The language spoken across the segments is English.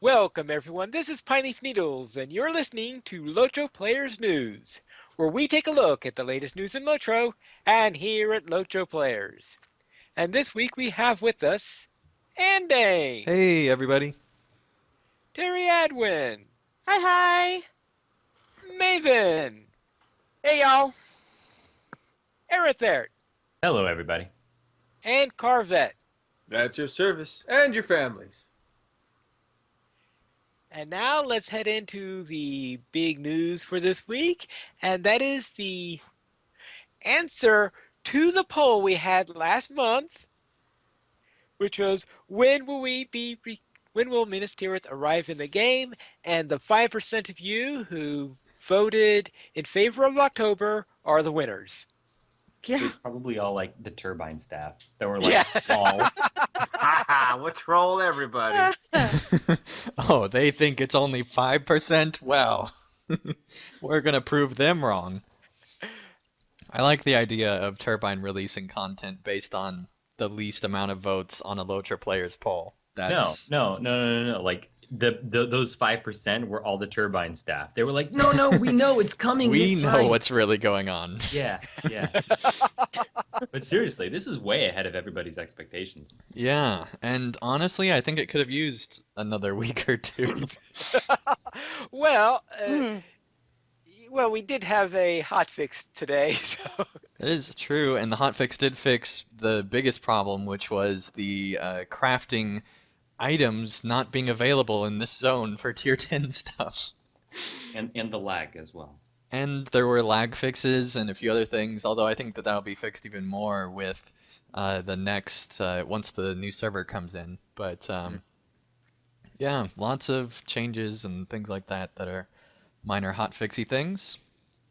Welcome everyone, this is Pineleaf Needles, and you're listening to LOTRO Players News, where we take a look at the latest news in LOTRO, and here at LOTRO Players. And this week we have with us Andy, Hey, everybody. Terry Adwin, Hi, hi. Maven, Hey, y'all. Erithert, Hello, everybody. and Carvet. At your service and your families. And now let's head into the big news for this week, and that is the answer to the poll we had last month, which was when will Minas Tirith arrive in the game? And the 5% of you who voted in favor of October are the winners. Yeah. It's probably all like the turbine staff that were Yeah. like, all. Ha we'll troll everybody. Oh, they think it's only 5%? Well, we're gonna prove them wrong. I like the idea of Turbine releasing content based on the least amount of votes on a LOTRO players poll. No. Like those 5% were all the turbine staff. They were like, no, we know it's coming We this know time. what's really going on. Yeah. But seriously, this is way ahead of everybody's expectations. Yeah, and honestly, I think it could have used another week or two. Well, Hmm. well, we did have a hotfix today, so That is true, and the hotfix did fix the biggest problem, which was the crafting items not being available in this zone for tier 10 stuff. And the lag as well. And there were lag fixes and a few other things, although I think that that'll be fixed even more with the next, once the new server comes in. But yeah, lots of changes and things like that that are minor hotfixy things.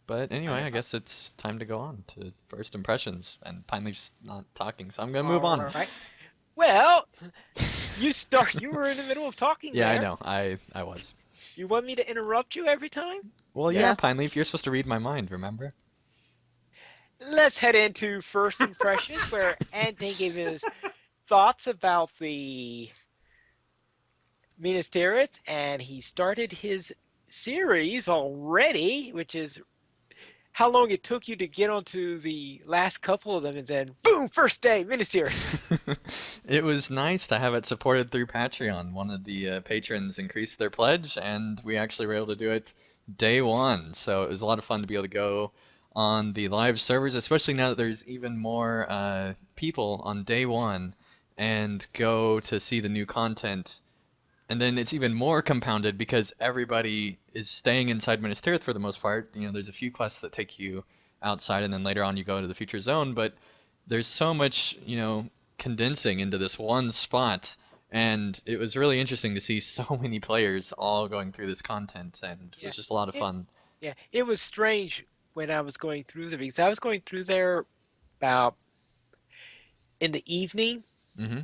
But anyway, I guess it's time to go on to first impressions, and Pineleaf's not talking, so I'm gonna move on. all right. Well, you were in the middle of talking Yeah, there. I know. I was. You want me to interrupt you every time? Well, yeah, Yes. Pineleaf, you're supposed to read my mind, remember? Let's head into first impressions, where Anthony gave his thoughts about the Minas Tirith, and he started his series already, which is how long it took you to get onto the last couple of them, and then boom, first day, Minas Tirith. It was nice to have it supported through Patreon. One of the patrons increased their pledge, and we actually were able to do it day one. So it was a lot of fun to be able to go on the live servers, especially now that there's even more people on day one, and go to see the new content. And then it's even more compounded because everybody is staying inside Minas Tirith for the most part. You know, there's a few quests that take you outside, and then later on you go into the future zone, but there's so much, condensing into this one spot, and it was really interesting to see so many players all going through this content, and it Yeah. was just a lot of fun. Yeah, it was strange when I was going through there, because I was going through there about in the evening, Hmm.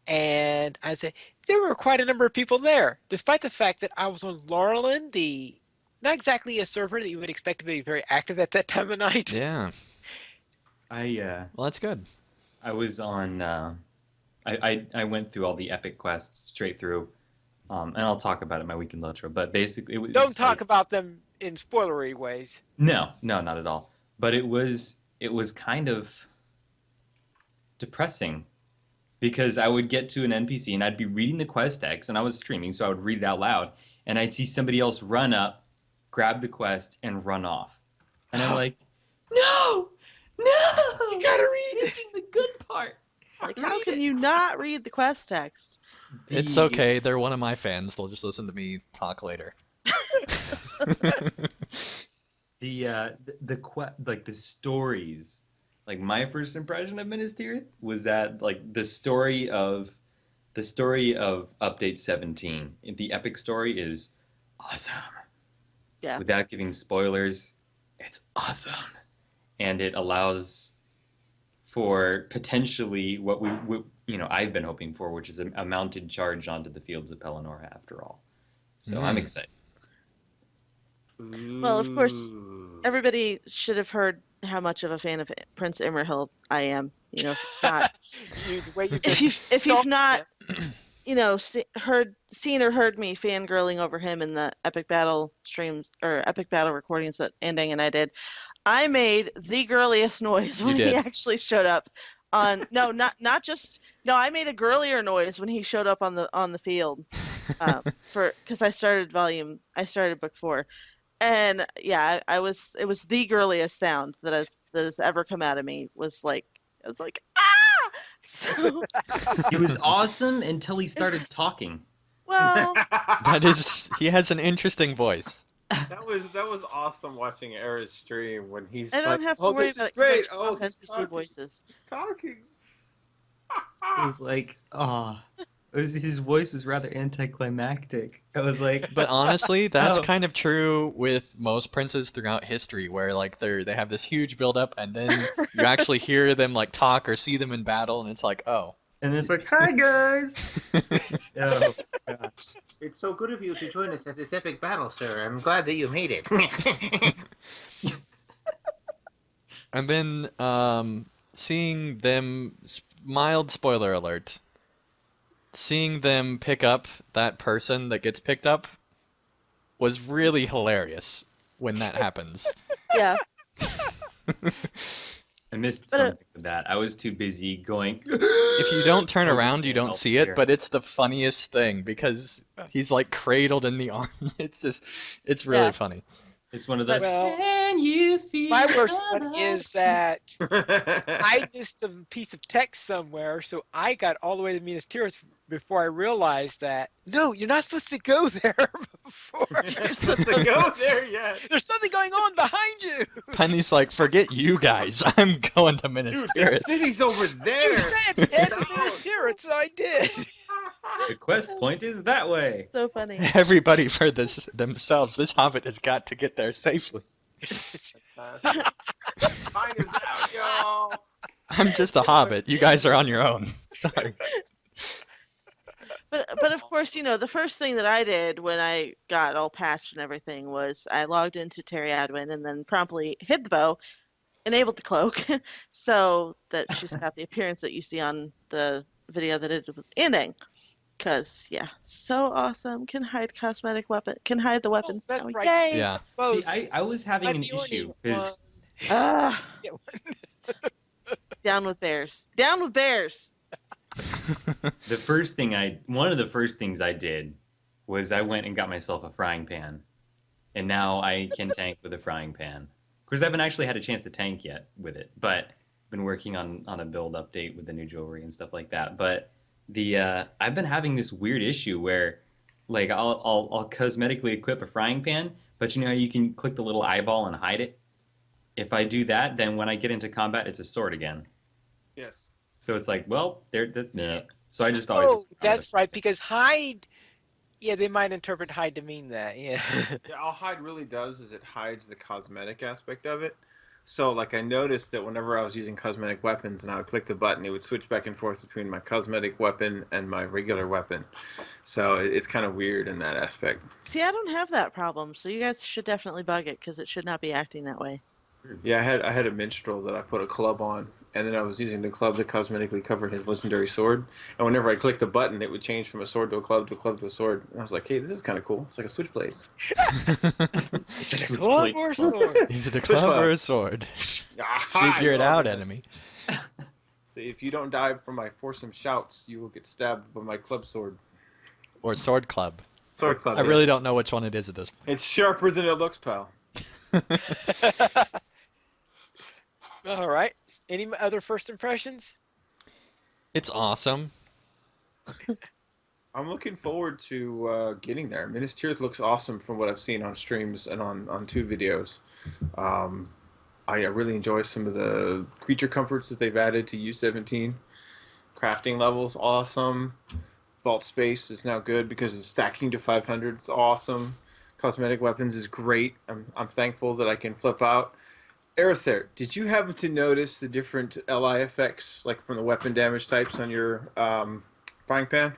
and I said there were quite a number of people there, despite the fact that I was on Laurelin, the not exactly a server that you would expect to be very active at that time of night. Yeah, well, that's good. I was on. I went through all the epic quests straight through, and I'll talk about it in my weekend LOTRO. But basically, it was Don't talk like, about them in spoilery ways. no, not at all. But it was kind of depressing because I would get to an NPC and I'd be reading the quest text, and I was streaming, so I would read it out loud, and I'd see somebody else run up, grab the quest, and run off, and I'm like, no, You gotta read it. missing the good part. Like, how can you not read the quest text? It's okay, they're one of my fans, they'll just listen to me talk later. Like the stories, like my first impression of Minas Tirith was that like the story of update 17, the epic story is awesome. Yeah. Without giving spoilers, it's awesome, and it allows for potentially what I've been hoping for, which is a mounted charge onto the fields of Pelennor after all. So I'm Mm. excited. Well, of course, everybody should have heard how much of a fan of Prince Imrahil I am. You know, if you've not, The way you've if been you've talking, not, seen or heard me fangirling over him in the epic battle streams or epic battle recordings that Andang and I did. I made the girliest noise You when he did. actually showed up on not just no, I made a girlier noise when he showed up on the field. Because I started book 4. And yeah, it was the girliest sound that has ever come out of me was like I was like ah so It was awesome until he it started was talking. well He has an interesting voice. That was awesome watching Era's stream when he's I like, don't have to "Oh, worry this about is it because I great! turn Oh, off he's NPC talking. voices. He's talking." It was like, oh, his voice is rather anticlimactic. I was like, But honestly, that's oh. kind of true with most princes throughout history, where like they have this huge build up, and then you actually hear them like talk or see them in battle, and it's like, oh. And it's like, hi guys. Oh gosh. It's so good of you to join us at this epic battle, sir. I'm glad that you made it. And then seeing them, mild spoiler alert, seeing them pick up that person that gets picked up was really hilarious when that happens. Yeah, I missed but something with that. I was too busy going. If you don't turn around, you don't see it, elsewhere. but it's the funniest thing because he's like cradled in the arms. It's really Yeah. funny. It's one of But- those. Well, Can you feel My worst the one love? is that I missed a piece of text somewhere, so I got all the way to Minas Tirith before I realized that no, you're not supposed to go there before. to go there yet. There's something going on behind you. Penny's like, forget you guys. I'm going to Minas Dude, the Tirith. city's over there. You said head to Minas Tirith, so I did. The quest point is that way. so funny. Everybody for this themselves. This hobbit has got to get there safely. Find us out, y'all. I'm just a hobbit. You guys are on your own. Sorry. But of course, the first thing that I did when I got all patched and everything was I logged into Terry Adwin and then promptly hid the bow, enabled the cloak, so that she's got the appearance that you see on the video that it was ending. Cause yeah, so awesome. Can hide can hide the weapons that's now. right. Yay! Yeah. See, Suppose I was having an the only issue because Ah, Yeah, one. down with bears. Down with bears. one of the first things I did was I went and got myself a frying pan, and now I can tank with a frying pan. Of course, I haven't actually had a chance to tank yet with it, but been working on a build update with the new jewelry and stuff like that. But I've been having this weird issue where, like, I'll cosmetically equip a frying pan, but you know how you can click the little eyeball and hide it. If I do that, then when I get into combat, it's a sword again. Yes. So it's like, well, nah. So I just always. Oh, that's right. Because hide, yeah, they might interpret hide to mean that. Yeah. Yeah, all hide really does is it hides the cosmetic aspect of it. So, like, I noticed that whenever I was using cosmetic weapons and I would click the button, it would switch back and forth between my cosmetic weapon and my regular weapon. So, it's kind of weird in that aspect. See, I don't have that problem, so you guys should definitely bug it because it should not be acting that way. Yeah, I had a minstrel that I put a club on, and then I was using the club to cosmetically cover his legendary sword. And whenever I clicked the button, it would change from a sword to a club to a club to a sword. And I was like, hey, this is kind of cool. It's like a switchblade. Is it a club or a sword? Is it a Switch club club. or a sword? Aha, Figure it you all out, did it. enemy. See, if you don't die from my foursome shouts, you will get stabbed by my club sword. Or sword club. Sword club. I really yes. don't know which one it is at this It's sharper than it looks, pal. point. All right. Any other first impressions? It's awesome. I'm looking forward to getting there. Minas Tirith looks awesome from what I've seen on streams and on 2 videos. I really enjoy some of the creature comforts that they've added to U17. Crafting levels, awesome. Vault space is now good because it's stacking to 500. It's awesome. Cosmetic weapons is great. I'm thankful that I can flip out. Aerother, did you happen to notice the different LI effects, like from the weapon damage types on your frying pan?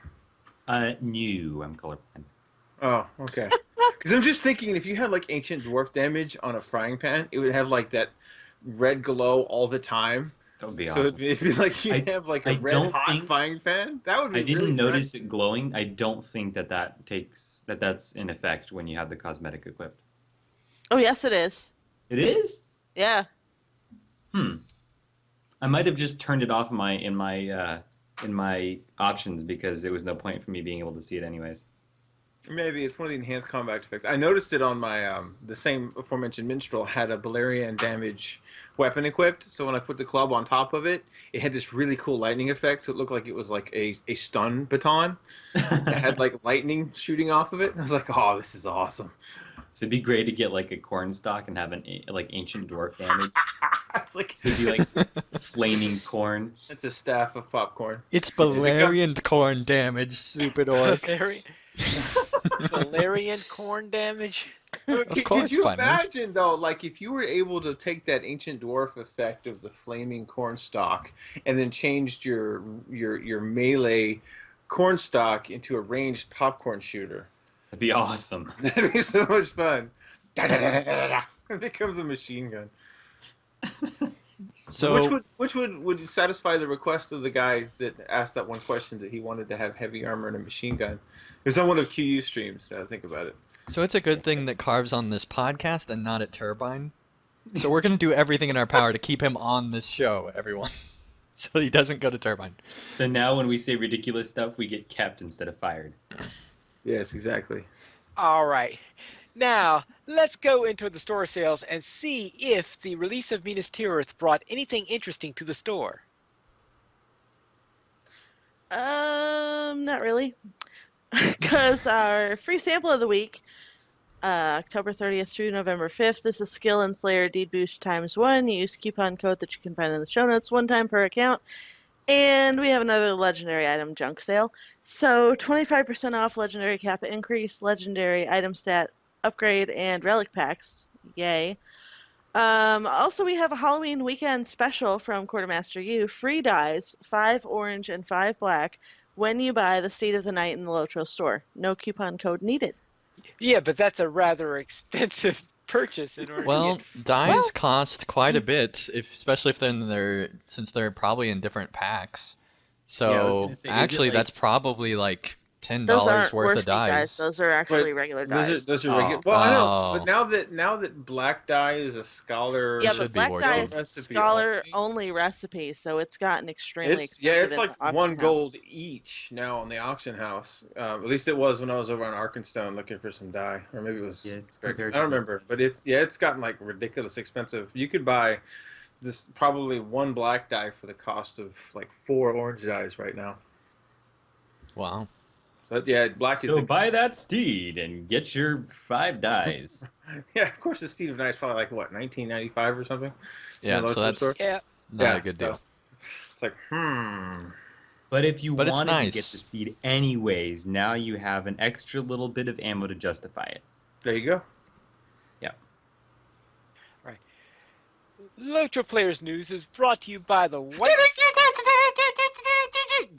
New. I'm colorblind. Oh, okay. Because I'm just thinking, if you had like ancient dwarf damage on a frying pan, it would have like that red glow all the time. That would be So awesome. it'd be like you'd I have like a I red don't hot think frying fan. That would be I really didn't fun. notice it glowing. I don't think that's in effect when you have the cosmetic equipped. Oh, yes, it is. It is? Yeah. Hmm. I might have just turned it off in my options because there was no point for me being able to see it anyways. Maybe it's one of the enhanced combat effects. I noticed it on my the same aforementioned minstrel had a Balerian damage weapon equipped. So when I put the club on top of it, it had this really cool lightning effect. So it looked like it was like a stun baton. It had like lightning shooting off of it. And I was like, oh, this is awesome. So it'd be great to get like a corn stalk and have like ancient dwarf damage. It's like So it'd be like flaming corn. it's a staff of popcorn. It's It becomes Balerian corn damage, stupid orc. Valerian corn damage. Of Could course, you funny. imagine though, like if you were able to take that ancient dwarf effect of the flaming cornstalk and then changed your melee cornstalk into a ranged popcorn shooter? That'd be awesome. That'd be so much fun. Da-da-da-da-da-da. It becomes a machine gun. So Which would satisfy the request of the guy that asked that one question that he wanted to have heavy armor and a machine gun? There's on one of QU streams. Now think about it. So it's a good thing that Carve's on this podcast and not at Turbine. So we're gonna do everything in our power to keep him on this show, everyone. So he doesn't go to Turbine. So now when we say ridiculous stuff, we get kept instead of fired. Yes, exactly. All right. Now, let's go into the store sales and see if the release of Minas Tirith brought anything interesting to the store. Not really. Because our free sample of the week, October 30th through November 5th, this is Skill and Slayer Deed Boost ×1. Use coupon code that you can find in the show notes, one time per account. And we have another legendary item junk sale. So 25% off legendary cap increase, legendary item stat upgrade, and relic packs. Yay. Also, we have a Halloween weekend special from Quartermaster U. Free dies, 5 orange and 5 black, when you buy the State of the Night in the LOTRO store. No coupon code needed. Yeah, but that's a rather expensive purchase in order to Well, get. dies Well- cost quite a bit, especially if since they're probably in different packs. Yeah, I was So gonna say, is it actually, like- that's probably like $10 Those aren't worth of worsted dies. dies. Those are actually regular dies. Those are Oh. regular. Well, I know, but Oh. now that black dye is a scholar, Yeah, should but be black worsted. dye is Recipe scholar only. only recipe, so it's gotten extremely it's expensive. in like the auction 1 house. gold each now on the auction house. At least it was when I was over on Arkenstone looking for some dye, or maybe it was. Yeah, it's I compared don't to the remember, but it's gotten like ridiculous expensive. You could buy this probably 1 black dye for the cost of like 4 orange dyes right now. Wow. But yeah, black So is buy that steed and get your 5 dies. yeah. Of course, the Steed of Night is probably like what 1995 or something. Yeah, Yeah, so Lotro that's store? Yeah. not a good so deal. It's like But if you But it's wanted nice. to get the steed anyways, now you have an extra little bit of ammo to justify it. There you go. LOTRO Players News is brought to you by the White.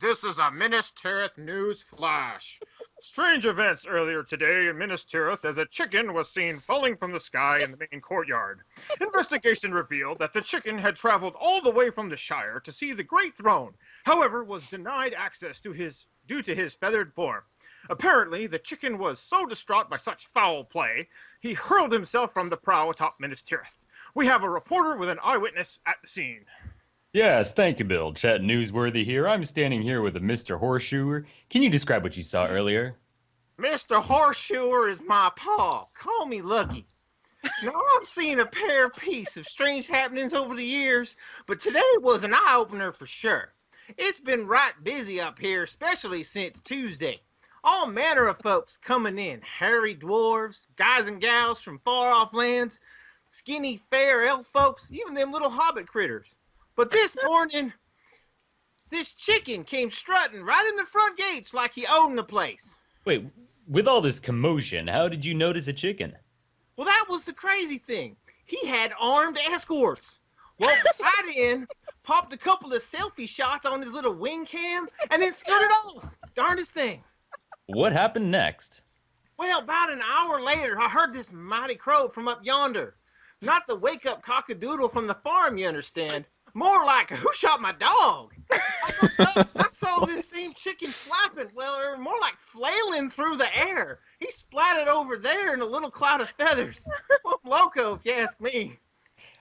This is a Minas Tirith news flash. Strange events earlier today in Minas Tirith as a chicken was seen falling from the sky in the main courtyard. Investigation revealed that the chicken had traveled all the way from the Shire to see the Great Throne, however was denied access due to his feathered form. Apparently, the chicken was so distraught by such foul play, he hurled himself from the prow atop Minas Tirith. We have a reporter with an eyewitness at the scene. Yes, thank you, Bill. Chat Newsworthy here. I'm standing here with a Mr. Horseshoer. Can you describe what you saw earlier? Mr. Horseshoer is my paw. Call me Lucky. Now, I've seen a pair piece of strange happenings over the years, but today was an eye-opener for sure. It's been right busy up here, especially since Tuesday. All manner of folks coming in. Hairy dwarves, guys and gals from far-off lands, skinny, fair elf folks, even them little hobbit critters. But this morning, this chicken came strutting right in the front gates like he owned the place. Wait, with all this commotion, how did you notice a chicken? Well, that was the crazy thing. He had armed escorts. Well, right in, popped a couple of selfie shots on his little wing cam, and then scooted off. Darndest thing. What happened next? Well, about an hour later, I heard this mighty crow from up yonder. Not the wake-up cockadoodle from the farm, you understand, More like, who shot my dog? I looked up, I saw this same chicken flapping, well, or more like flailing through the air. He splatted over there in a little cloud of feathers. Well, loco, if you ask me.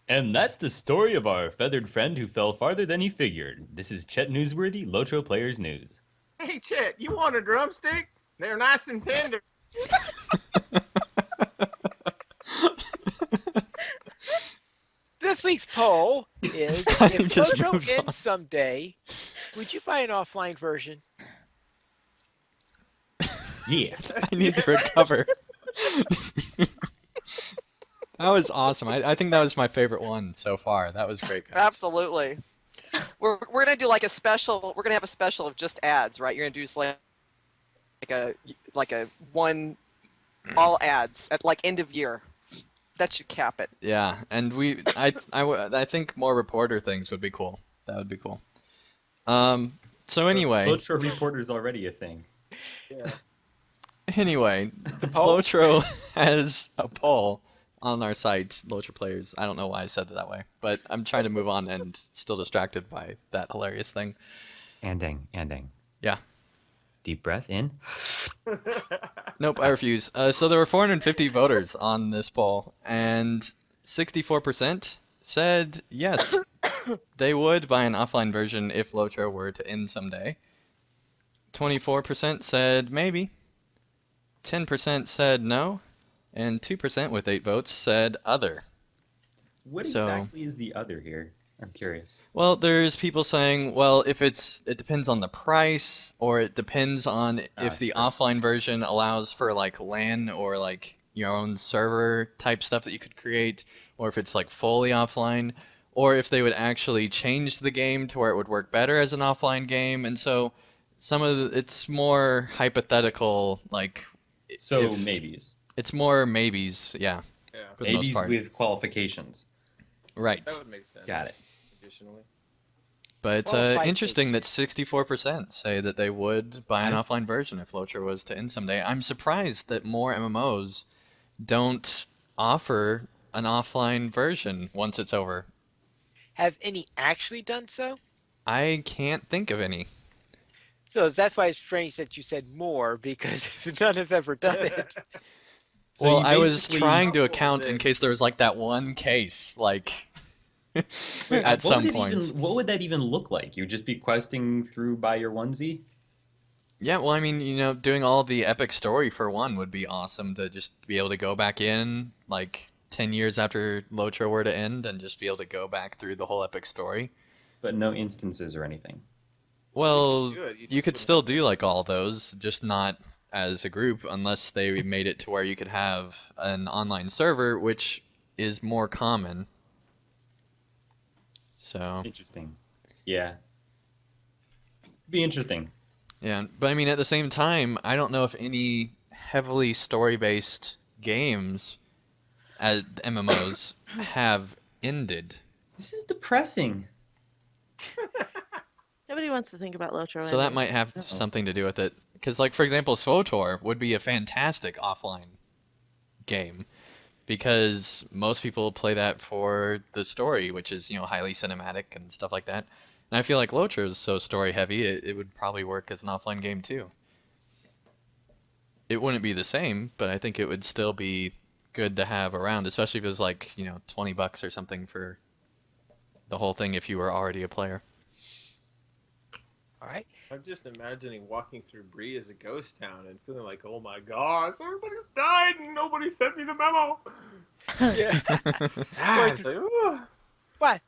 And that's the story of our feathered friend who fell farther than he figured. This is Chet Newsworthy, LOTRO Players News. Hey, Chet, you want a drumstick? They're nice and tender. This week's poll is: Time if just LOTRO moves on. ends someday, would you buy an offline version? Yeah. I need to recover. That was awesome. I think that was my favorite one so far. That was great, guys. Absolutely. We're gonna do like a special. We're gonna have a special of just ads, right? You're gonna do like a one all ads at like end of year. That should cap it. Yeah, and I think more reporter things would be cool. That would be cool. So anyway, LOTRO reporter's already a thing. Yeah. anyway, poll? LOTRO has a poll on our site, LOTRO Players. I don't know why I said it that way, but I'm trying to move on and still distracted by that hilarious thing. Anding. Yeah. Deep breath in. Nope, I refuse. So there were 450 voters on this poll, and 64% said yes, they would buy an offline version if LOTRO were to end someday. 24% said maybe. 10% said no. And 2% with 8 votes said other. What So- exactly is the other here? I'm curious. Well, there's people saying, well, if it depends on the price, or it depends on if the sure. offline version allows for like LAN or like your own server type stuff that you could create, or if it's like fully offline, or if they would actually change the game to where it would work better as an offline game. And so it's more hypothetical, like So if- maybes. it's more maybes, yeah, Yeah. for the most Maybes part. with qualifications. Right. That would make sense. Got it. Additionally. But Qualified interesting that maybes. 64% say that they would buy an I- offline version if LOTRO was to end someday. I'm surprised that more MMOs don't offer an offline version once it's over. Have any actually done so? I can't think of any. So that's why it's strange that you said more, because none have ever done it. So well, you I was basically- trying to Oh, account in then- case there was like that one case, like Wait, at what some would it point. what would that even look like? You would just be questing through by your onesie? Yeah, well, I mean, doing all the epic story for one would be awesome to just be able to go back in like 10 years after LOTRO were to end and just be able to go back through the whole epic story. But no instances or anything. Well, do it, you you just could wouldn't still have do like all those, just not as a group unless they made it to where you could have an online server, which is more common. So, Interesting. Yeah. Be interesting. yeah, but I mean, at the same time, I don't know if any heavily story-based games as MMOs have ended. This is depressing. Nobody wants to think about LOTRO. So that ending. might have No. something to do with it. Because, like, for example, SWTOR would be a fantastic offline game. Because most people play that for the story, which is, highly cinematic and stuff like that. And I feel like LOTRO is so story heavy, it would probably work as an offline game too. It wouldn't be the same, but I think it would still be good to have around, especially if it was like, $20 or something for the whole thing if you were already a player. All right. I'm just imagining walking through Bree as a ghost town and feeling like, oh my gosh, everybody's died and nobody sent me the memo. Yeah. It's sad. It's like, ugh. What?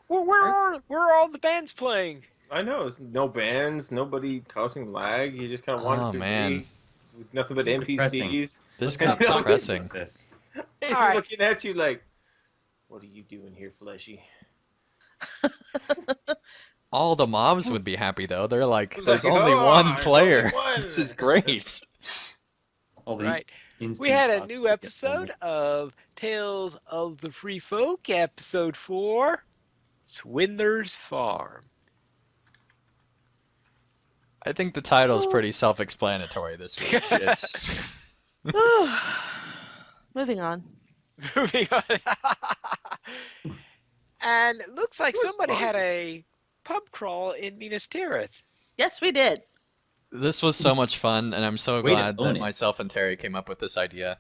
Where are all the bands playing? I know, there's no bands, nobody causing lag. You just kind of wander Oh, through man. Bree with nothing but This is depressing. NPCs. This Let's got not talk depressing. About this. He's All right. looking at you like, what are you doing here, fleshy? All the mobs would be happy though. They're like, It's there's like, only "Oh, one there's player. only one." This is great. All the Right. instant We had a spots new that get episode of Tales of the Free Folk, episode 4, Swindler's Farm. I think the title's pretty self-explanatory this week. It's Moving on. Moving on. And it looks like It was somebody had fun. a pub crawl in Minas Tirith. Yes, we did. This was so much fun, and I'm so Way to glad own that it. myself and Terry came up with this idea,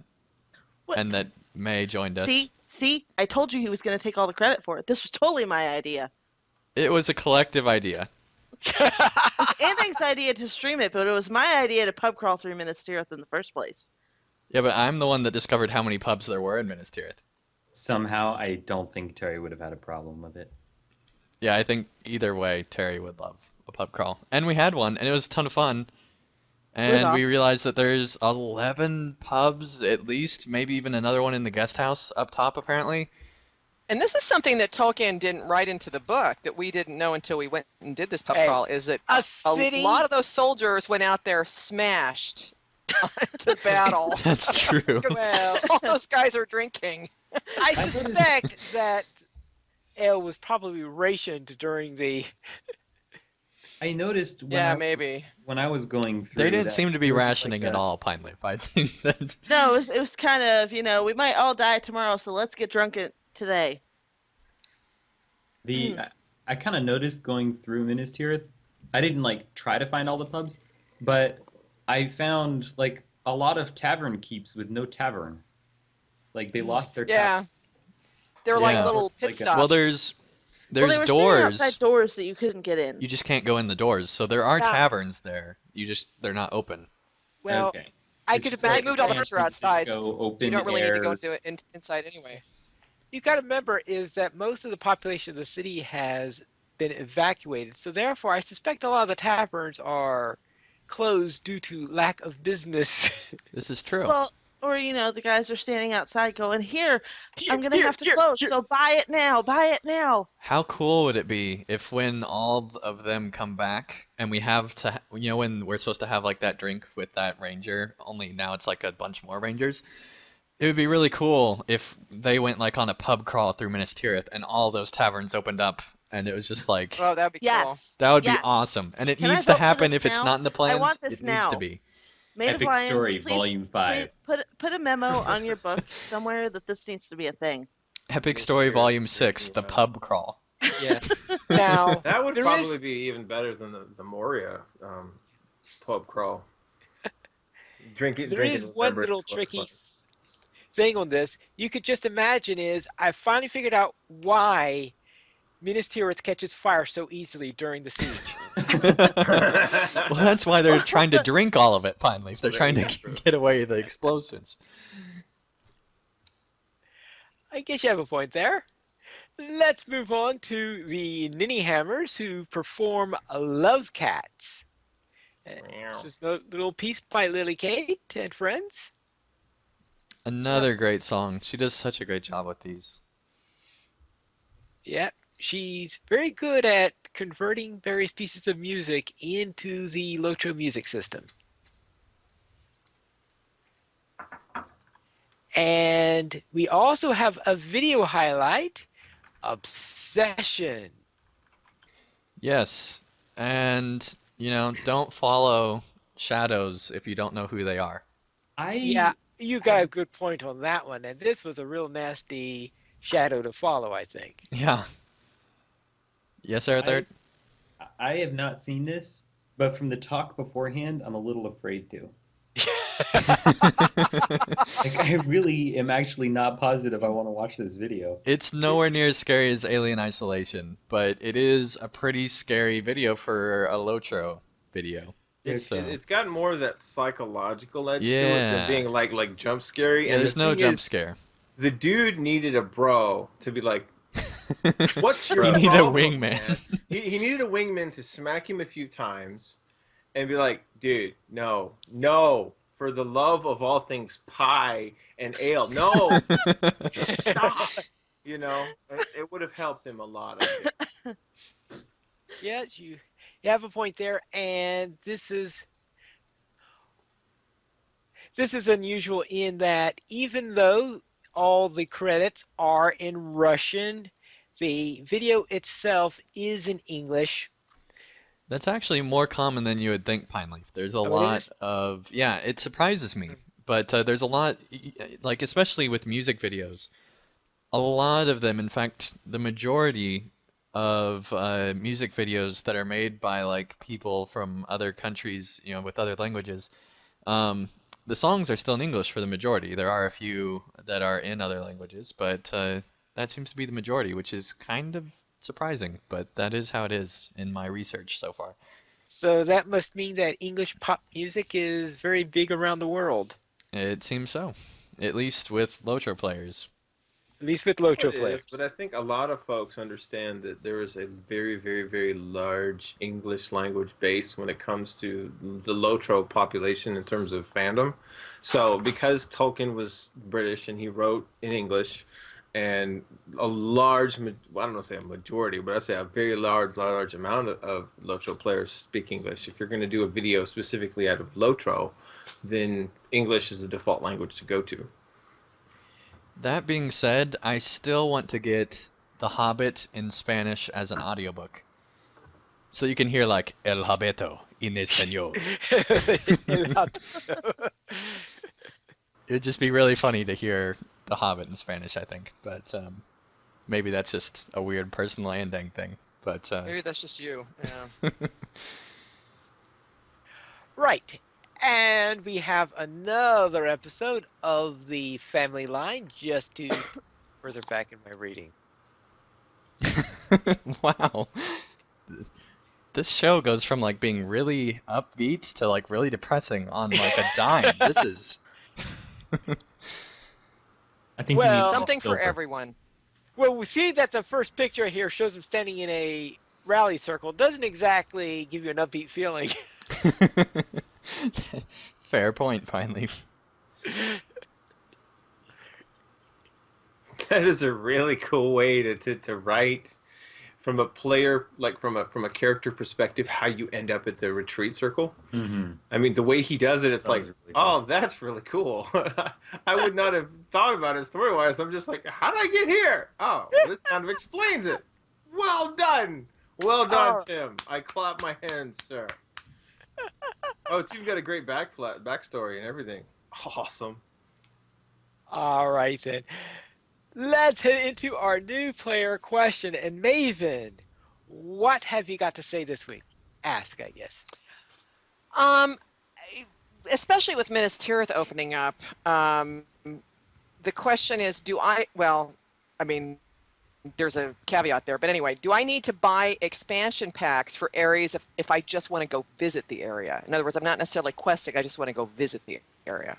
What? and that May joined us. See, I told you he was going to take all the credit for it. This was totally my idea. It was a collective idea. It was Anthony's idea to stream it, but it was my idea to pub crawl through Minas Tirith in the first place. Yeah, but I'm the one that discovered how many pubs there were in Minas Tirith. Somehow, I don't think Terry would have had a problem with it. Yeah, I think either way, Terry would love a pub crawl. And we had one, and it was a ton of fun. And we awesome. realized that there's 11 pubs at least, maybe even another one in the guest house up top, apparently. And this is something that Tolkien didn't write into the book that we didn't know until we went and did this pub Hey, crawl, is that a a city. lot of those soldiers went out there smashed to battle. That's true. Well, All those guys are drinking. I suspect that ale was probably rationed during the. I noticed Maybe. when I was going through They didn't that seem to be it looked rationing like at all, Pine Leaf. I think that. No, it was kind of, we might all die tomorrow, so let's get drunk today. I kind of noticed going through Minas Tirith. I didn't like try to find all the pubs, but I found like a lot of tavern keeps with no tavern. Like they lost their Yeah. They're like Yeah. little pit Like a- stops. Well, there's Well, they were standing doors. outside doors that you couldn't get in. You just can't go in the doors. So there are Now- taverns there. They're not open. Well, Okay. I It's could just They imagine. moved all the San furniture outside. Francisco open You don't really air. need to go into it inside anyway. You got to remember is that most of the population of the city has been evacuated, so therefore I suspect a lot of the taverns are closed due to lack of business. This is true. Well, or the guys are standing outside going, "Here, I'm gonna Here, have to here, close, here. so buy it now, buy it now." How cool would it be if when all of them come back and we have to, when we're supposed to have like that drink with that ranger, only now it's like a bunch more rangers. It would be really cool if they went like on a pub crawl through Minas Tirith and all those taverns opened up and it was just like, Oh, that'd be cool. Yes, that would be yes. awesome. And it Can I needs to vote for happen this if it's now? not in the plans. want this it needs to now. be. Maid of Epic Lions, Story, please, Volume 5. Put a memo on your book somewhere that this needs to be a thing. Epic Minas Story Tirith, Volume 6, the yeah. pub crawl. Yeah. Now That would there probably is- be even better than the Moria pub crawl. Drinking. there is one little tricky thing on this. You could just imagine is I finally figured out why Minas Tirith catches fire so easily during the siege. Well, that's why they're trying to drink all of it, Pine Leaf. They're trying to True. get away the explosions. I guess you have a point there. Let's move on to the Ninny Hammers who perform Love Cats. This is a little piece by Lily Kate and friends. Another great song. She does such a great job with these. Yeah, she's very good at converting various pieces of music into the LOTRO music system. And we also have a video highlight, Obsession. Yes, and don't follow shadows if you don't know who they are. Yeah, you got a good point on that one. And this was a real nasty shadow to follow, I think. Yeah. Yes, Sarah Third? I have not seen this, but from the talk beforehand, I'm a little afraid to. Like, I really am actually not positive I want to watch this video. It's nowhere near as scary as Alien Isolation, but it is a pretty scary video for a LOTRO video. So- It's got more of that psychological edge to it Yeah. than being like jump scary. Yeah, And there's the no thing jump is, scare. The dude needed a bro to be like, "What's your You need a problem, wingman. man?" He needed a wingman to smack him a few times and be like, "Dude, no, for the love of all things pie and ale, no, just stop." It would have helped him a lot. I think. Yes, you have a point there, and this is unusual in that even though all the credits are in Russian, the video itself is in English. That's actually more common than you would think, Pine Leaf. There's a Oh, it lot is? of, yeah, it surprises me. But there's a lot, like especially with music videos, A lot of them, in fact, the majority of music videos that are made by like people from other countries, with other languages, um, the songs are still in English for the majority. There are a few that are in other languages, but that seems to be the majority, which is kind of surprising, but that is how it is in my research so far. So that must mean that English pop music is very big around the world, It seems so, at least with LOTRO players. at least with It LOTRO is, but players. I think a lot of folks understand that there is a very, very, very large English language base when it comes to the Lotro population in terms of fandom. So, because Tolkien was British and he wrote in English, and a large, I don't want to say a majority, but I say a very large amount of Lotro players speak English. If you're going to do a video specifically out of Lotro, then English is the default language to go to. That being said, I still want to get The Hobbit in Spanish as an audiobook. So you can hear like El Habito in español. It'd just be really funny to hear The Hobbit in Spanish, I think. But maybe that's just a weird personal landing thing. But Maybe that's just you. Yeah. Right. And we have another episode of the Family Line just to further back in my reading. wow. This show goes from like being really upbeat to like really depressing on like a dime. This is I think you Well- need Something for silver. everyone. Well, we see that the first picture here shows him standing in a rally circle. Doesn't exactly give you an upbeat feeling. fair point, Pineleaf. That is a really cool way to write from a player, like from a character perspective, how you end up at the retreat circle. Mm-hmm. I mean, the way he does it, it's That like, was really oh, cool. that's really cool. I would not have thought about it story-wise. I'm just like, how did I get here? Oh, this kind of explains it. Well done. Well done, Oh. Tim. I clap my hands, sir. Oh, it's even got a great backstory and everything. Awesome. All right, then. Let's head into our new player question. And Maven, what have you got to say this week? Ask, I guess. Especially with Minas Tirith opening up, the question is, I mean, there's a caveat there, but anyway, do I need to buy expansion packs for areas if I just want to go visit the area? In other words, I'm not necessarily questing, I just want to go visit the area.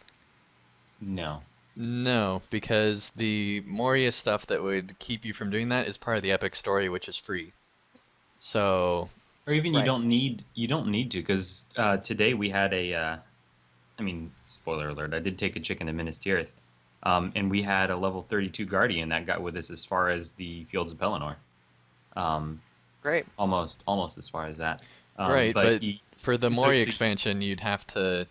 No. No, because the Moria stuff that would keep you from doing that is part of the epic story, which is free. So, Or even Right. you don't need to, because today we had a I mean, spoiler alert, I did take a chicken to Minas Tirith, and we had a level 32 Guardian that got with us as far as the Fields of Pelennor. Great. Almost as far as that. right, but he, for the so- Moria so- expansion, you'd have to.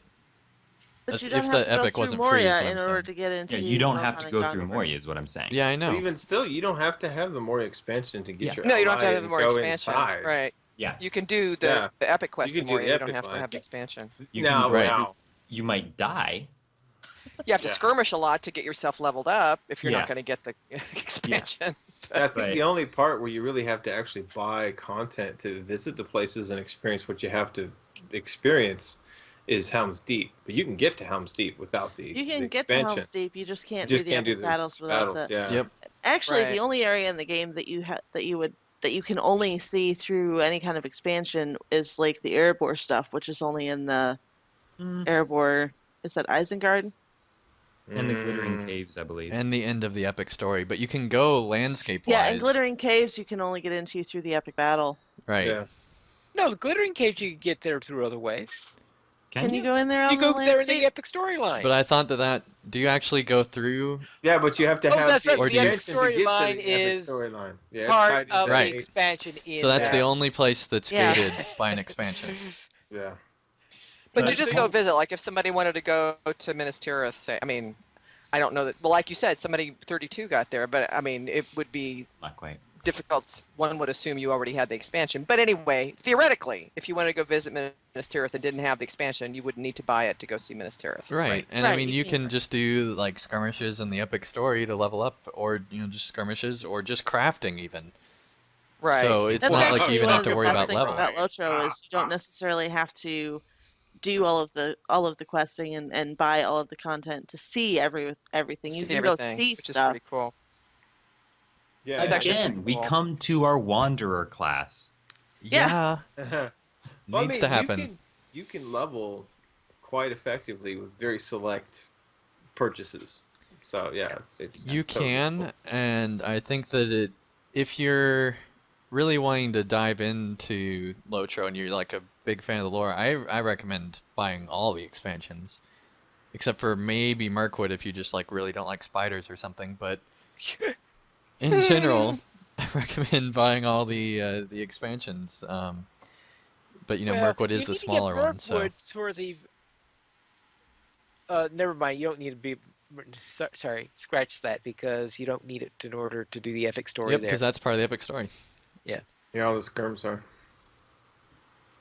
But That's you if don't the have to go epic through wasn't free, is Moria what I'm in order saying. to get into. yeah, you don't have to Rohan go and through Gondor. Moria, is what I'm saying. Yeah, I know. But even still, you don't have to have the Moria expansion to get Yeah. your No, you don't have to ally have the and more go expansion. inside. Right. Yeah, You can do Yeah. the epic quest can in do Moria, the you don't epic have to one. have the expansion. You Now, can, Right. now. you might die. You have to Yeah. skirmish a lot to get yourself leveled up if you're Yeah. not going to get the expansion. I think Right. the only part where you really have to actually buy content to visit the places and experience what you have to experience is Helm's Deep. But you can get to Helm's Deep without the You can the get to expansion. Helm's Deep. You just You can't just do the can't do epic the battles without battles. the. Yeah. Yep. Actually, Right. the only area in the game that you can only see through any kind of expansion is like the Erebor stuff, which is only in the Mm. Erebor. Is that Isengard? And the Glittering Mm. Caves, I believe. And the end of the epic story, but you can go landscape-wise. Yeah, and Glittering Caves you can only get into through the epic battle. Right. Yeah. No, the Glittering Caves you can get there through other ways. Can you go in there You on the go there in landscape? the epic storyline. But I thought that do you actually go through? Yeah, but you have to Oh, have that's the right, the epic expansion to get to storyline the epic is storyline. Yeah, it's part tied of into Right. the it. expansion in So that's that. the only place that's Yeah. gated by an expansion. Yeah. But But you just so go you- visit. Like if somebody wanted to go to Minas Tirith, say, I mean, I don't know that. Well, like you said, somebody 32 got there, but I mean, it would be Not quite. difficult. One would assume you already had the expansion. But anyway, theoretically, if you wanted to go visit Minas Tirith and didn't have the expansion, you wouldn't need to buy it to go see Minas Tirith. Right, and I Right, mean you you can- can just do like skirmishes in the epic story to level up, or just skirmishes, or just crafting even. Right. So it's That's not like actually you even one have of to the worry best about things level. about LOTRO is you don't necessarily have to do all of the questing and buy all of the content to see everything. You See can go everything, see which is stuff. pretty cool. Yeah. That's actually Again, pretty we cool. come to our wanderer class. Yeah. Yeah, Well, I needs mean, to happen. you can level quite effectively with very select purchases. So yeah, Yes. it's You totally can, cool. and I think that if you're really wanting to dive into Lotro and you're like a big fan of the lore, I recommend buying all the expansions, except for maybe Mirkwood if you just like really don't like spiders or something. But in general, I recommend buying all the expansions. But Well, Mirkwood is you the need to get smaller one, so Mirkwood for the. Never mind. You don't need to be. Sorry, scratch that because you don't need it in order to do the epic story yep, there. because that's part of the epic story. Yeah, all the skirms are.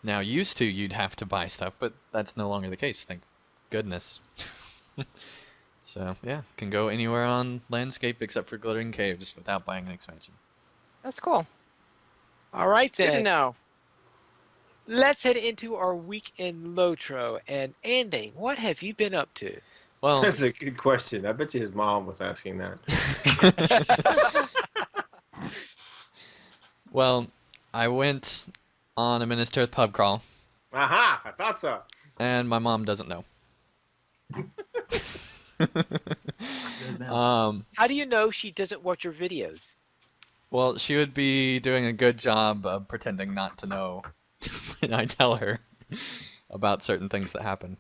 Now, used to you'd have to buy stuff, but that's no longer the case, thank goodness. So yeah, can go anywhere on landscape except for glittering caves without buying an expansion. That's cool. All right Good to then. know. Let's head into our week in Lotro. And Andy, what have you been up to? Well, That's a good question. I bet you his mom was asking that. well, I went on a Minas Tirith pub crawl, Aha! I thought so. and my mom doesn't know. How do you know she doesn't watch your videos? Well, she would be doing a good job of pretending not to know when I tell her about certain things that happen.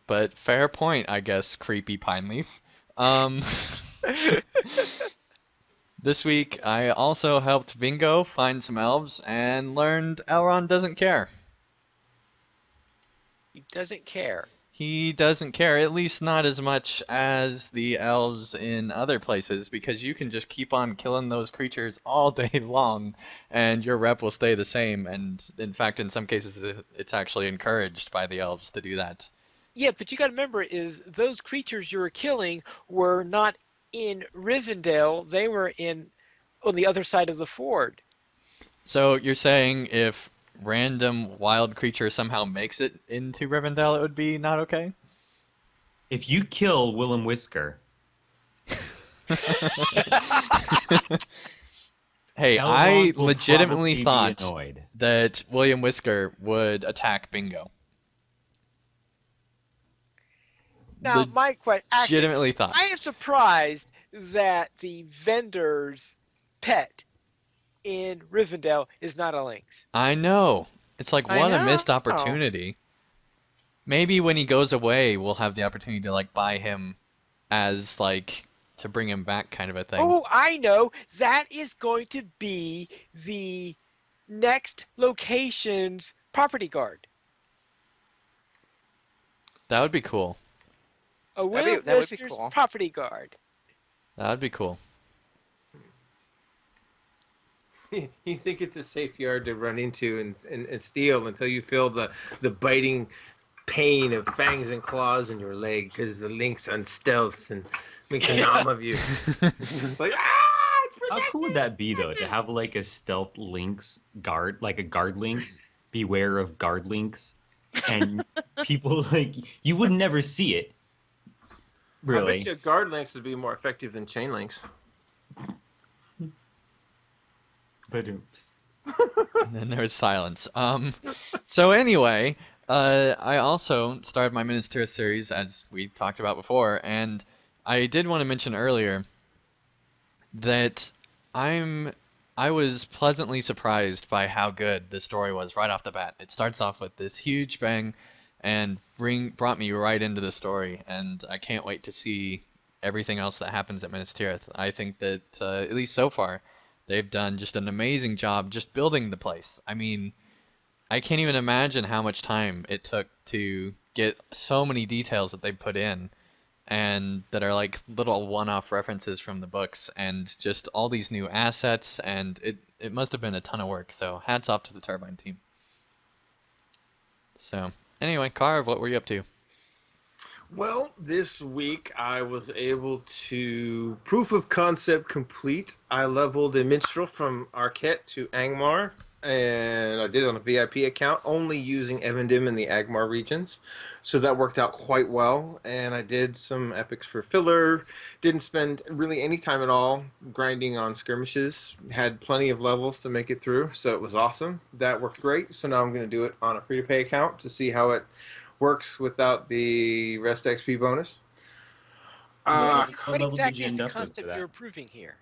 But fair point, I guess, creepy pine leaf. This week, I also helped Bingo find some elves and learned Elrond doesn't care. He doesn't care. He doesn't care, at least not as much as the elves in other places, because you can just keep on killing those creatures all day long, and your rep will stay the same, and in fact, in some cases, it's actually encouraged by the elves to do that. Yeah, but you got to remember is those creatures you were killing were not in Rivendell. They were on the other side of the ford. So you're saying if random wild creature somehow makes it into Rivendell, it would be not okay? If you kill Willem Whisker, Hey, Elrond I will legitimately probably be thought annoyed. that William Whisker would attack Bingo. Now, my question, actually, Legitimately thought. I am surprised that the vendor's pet in Rivendell is not a lynx. I know. It's like, I what a know. missed opportunity. Maybe when he goes away, we'll have the opportunity to like buy him as like to bring him back kind of a thing. Oh, I know. That is going to be the next location's property guard. That would be cool. A That'd be- Will that would be Whisker's cool. property guard. That would be cool. You think it's a safe yard to run into and steal until you feel the biting pain of fangs and claws in your leg because the lynx unstealths and makes a nom of you. It's like, it's How cool would that be though, to have like a stealth lynx guard, like a guard lynx? Beware of guard lynx, and people like you would never see it. I Really? bet you guard lynx would be more effective than chain lynx. But oops. And then there was silence. So anyway, I also started my Minas Tirith series, as we talked about before, and I did want to mention earlier that I was pleasantly surprised by how good the story was right off the bat. It starts off with this huge bang and brought me right into the story, and I can't wait to see everything else that happens at Minas Tirith. I think that, at least so far, they've done just an amazing job just building the place. I mean, I can't even imagine how much time it took to get so many details that they put in. and that are like little one-off references from the books, and just all these new assets, and it must have been a ton of work. So hats off to the Turbine team. So anyway, Carv, what were you up to? Well, this week I was able to proof of concept complete. I leveled a minstrel from Arquette to Angmar, and I did it on a VIP account, only using Evendim in the Angmar regions. So that worked out quite well. And I did some epics for filler. Didn't spend really any time at all grinding on skirmishes. Had plenty of levels to make it through, so it was awesome. That worked great. So now I'm going to do it on a free-to-pay account to see how it works without the rest XP bonus. What What level did exactly you is end the up with for concept that? you're approving here?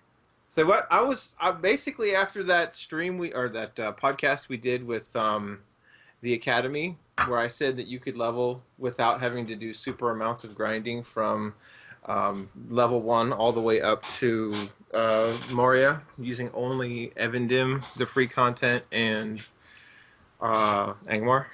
So what I basically after that stream that podcast we did with the Academy, where I said that you could level without having to do super amounts of grinding from level 1 all the way up to Moria, using only Evendim, the free content, and Angmar.